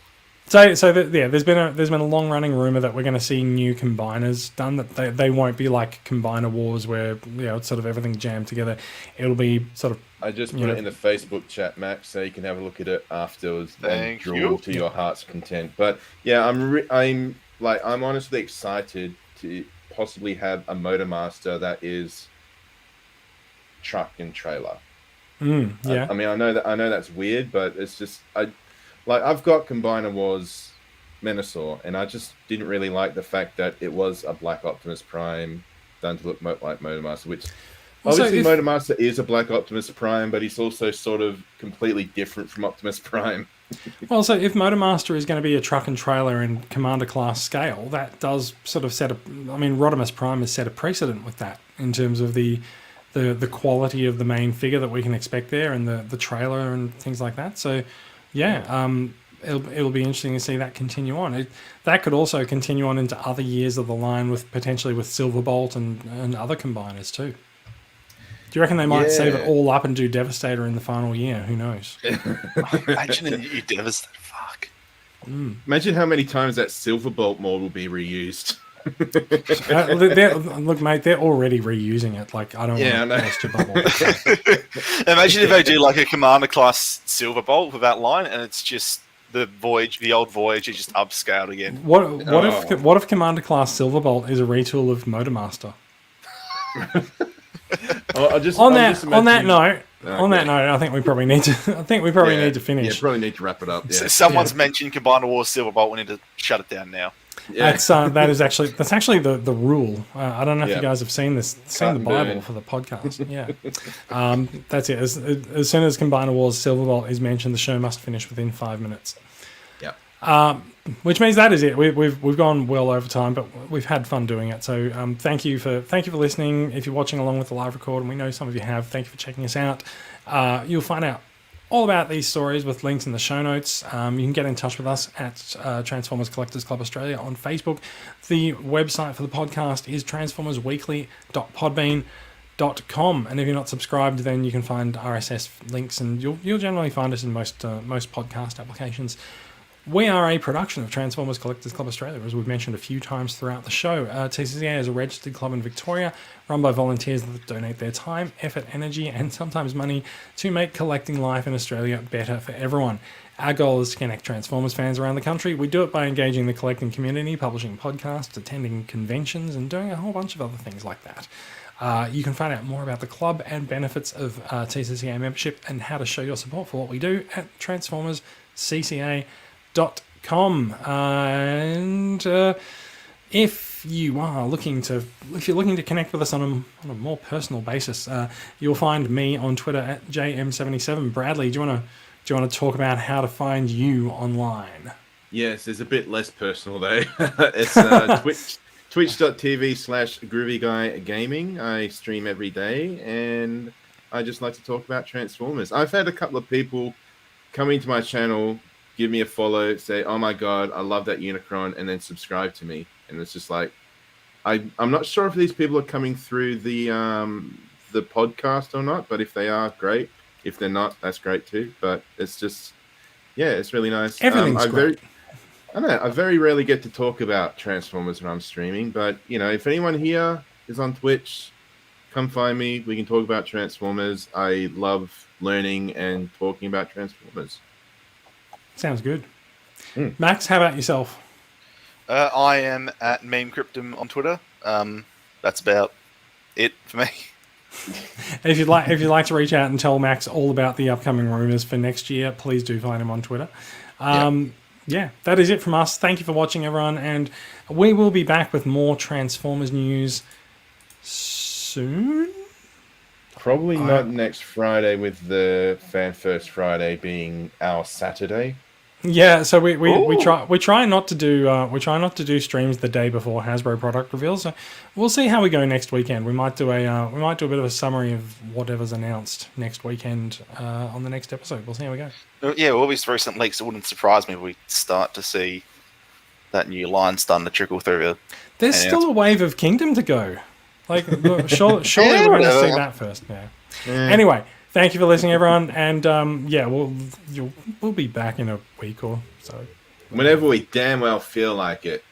[SPEAKER 1] There's been a long running rumor that we're going to see new combiners done. That they won't be like combiner wars where it's sort of everything jammed together. It'll be sort of.
[SPEAKER 2] I just put it in the Facebook chat, Max, so you can have a look at it afterwards and draw to your heart's content. But yeah, I'm honestly excited to possibly have a Motormaster that is truck and trailer.
[SPEAKER 1] Yeah.
[SPEAKER 2] I mean, I know that's weird, but it's just I've got Combiner Wars Menasor, and I just didn't really like the fact that it was a Black Optimus Prime done to look like Motormaster, which obviously Motormaster is a Black Optimus Prime, but he's also sort of completely different from Optimus Prime.
[SPEAKER 1] Well, so if Motormaster is going to be a truck and trailer in Commander class scale, that does sort of Rodimus Prime has set a precedent with that in terms of the quality of the main figure that we can expect there, and the trailer and things like that. So, yeah, it'll be interesting to see that continue on. That could also continue on into other years of the line, with potentially with Silverbolt and other combiners too. Do you reckon they might save it all up and do Devastator in the final year? Who knows?
[SPEAKER 3] Imagine a new Devastator. Fuck.
[SPEAKER 2] Imagine how many times that Silverbolt mold will be reused.
[SPEAKER 1] Look, mate, they're already reusing it. Like, I don't want to burst your bubble.
[SPEAKER 3] Imagine if they do like a Commander class Silverbolt with that line, and it's just the old Voyager just upscaled again.
[SPEAKER 1] What if Commander class Silverbolt is a retool of Motormaster? On that note, I think we probably need to. Need to finish.
[SPEAKER 2] Yeah, probably need to wrap it up. Yeah.
[SPEAKER 3] So someone's mentioned Combiner Wars Silverbolt. We need to shut it down now.
[SPEAKER 2] Yeah.
[SPEAKER 1] That's actually the rule. I don't know if you guys have seen the Bible for the podcast. Yeah, that's it. As soon as Combiner Wars Silverbolt is mentioned, the show must finish within 5 minutes.
[SPEAKER 2] Yeah.
[SPEAKER 1] Which means that is it. We've gone well over time, but we've had fun doing it. So thank you for listening. If you're watching along with the live record, and we know some of you have, thank you for checking us out. You'll find out all about these stories with links in the show notes. You can get in touch with us at Transformers Collectors Club Australia on Facebook. The website for the podcast is transformersweekly.podbean.com, and if you're not subscribed, then you can find RSS links, and you'll generally find us in most podcast applications. We are a production of Transformers Collectors Club Australia, as we've mentioned a few times throughout the show. TCCA is a registered club in Victoria, run by volunteers that donate their time, effort, energy, and sometimes money to make collecting life in Australia better for everyone. Our goal is to connect Transformers fans around the country. We do it by engaging the collecting community, publishing podcasts, attending conventions, and doing a whole bunch of other things like that. You can find out more about the club and benefits of TCCA membership and how to show your support for what we do at transformerscca.com. And if you're looking to connect with us on a more personal basis, you'll find me on Twitter at JM77. Bradley, do you want to talk about how to find you online?
[SPEAKER 2] Yes, it's a bit less personal though. It's twitch.tv/GroovyGuyGaming. I stream every day, and I just like to talk about Transformers. I've had a couple of people come into my channel, give me a follow, say, "Oh my god, I love that Unicron," and then subscribe to me. And it's just like, I'm not sure if these people are coming through the podcast or not, but if they are, great. If they're not, that's great too. But it's just, it's really nice.
[SPEAKER 1] Everything's great.
[SPEAKER 2] I very rarely get to talk about Transformers when I'm streaming, but if anyone here is on Twitch, come find me. We can talk about Transformers. I love learning and talking about Transformers.
[SPEAKER 1] Sounds good. Max, how about yourself?
[SPEAKER 3] I am at MemeCryptum on Twitter. That's about it for me.
[SPEAKER 1] If you'd like to reach out and tell Max all about the upcoming rumors for next year, please do find him on Twitter. That is it from us. Thank you for watching, everyone, and we will be back with more Transformers news soon.
[SPEAKER 2] Probably not next Friday, with the Fan First Friday being our Saturday.
[SPEAKER 1] Yeah, so we try not to do streams the day before Hasbro product reveals. So we'll see how we go next weekend. We might do a bit of a summary of whatever's announced next weekend on the next episode. We'll see how we go.
[SPEAKER 3] Yeah, we'll always throw some leaks. It wouldn't surprise me if we start to see that new line starting to trickle through.
[SPEAKER 1] There's still a wave of Kingdom to go. Like, surely we're going to see that first. Yeah. Anyway, thank you for listening, everyone, and we'll be back in a week or so.
[SPEAKER 2] Whenever we damn well feel like it.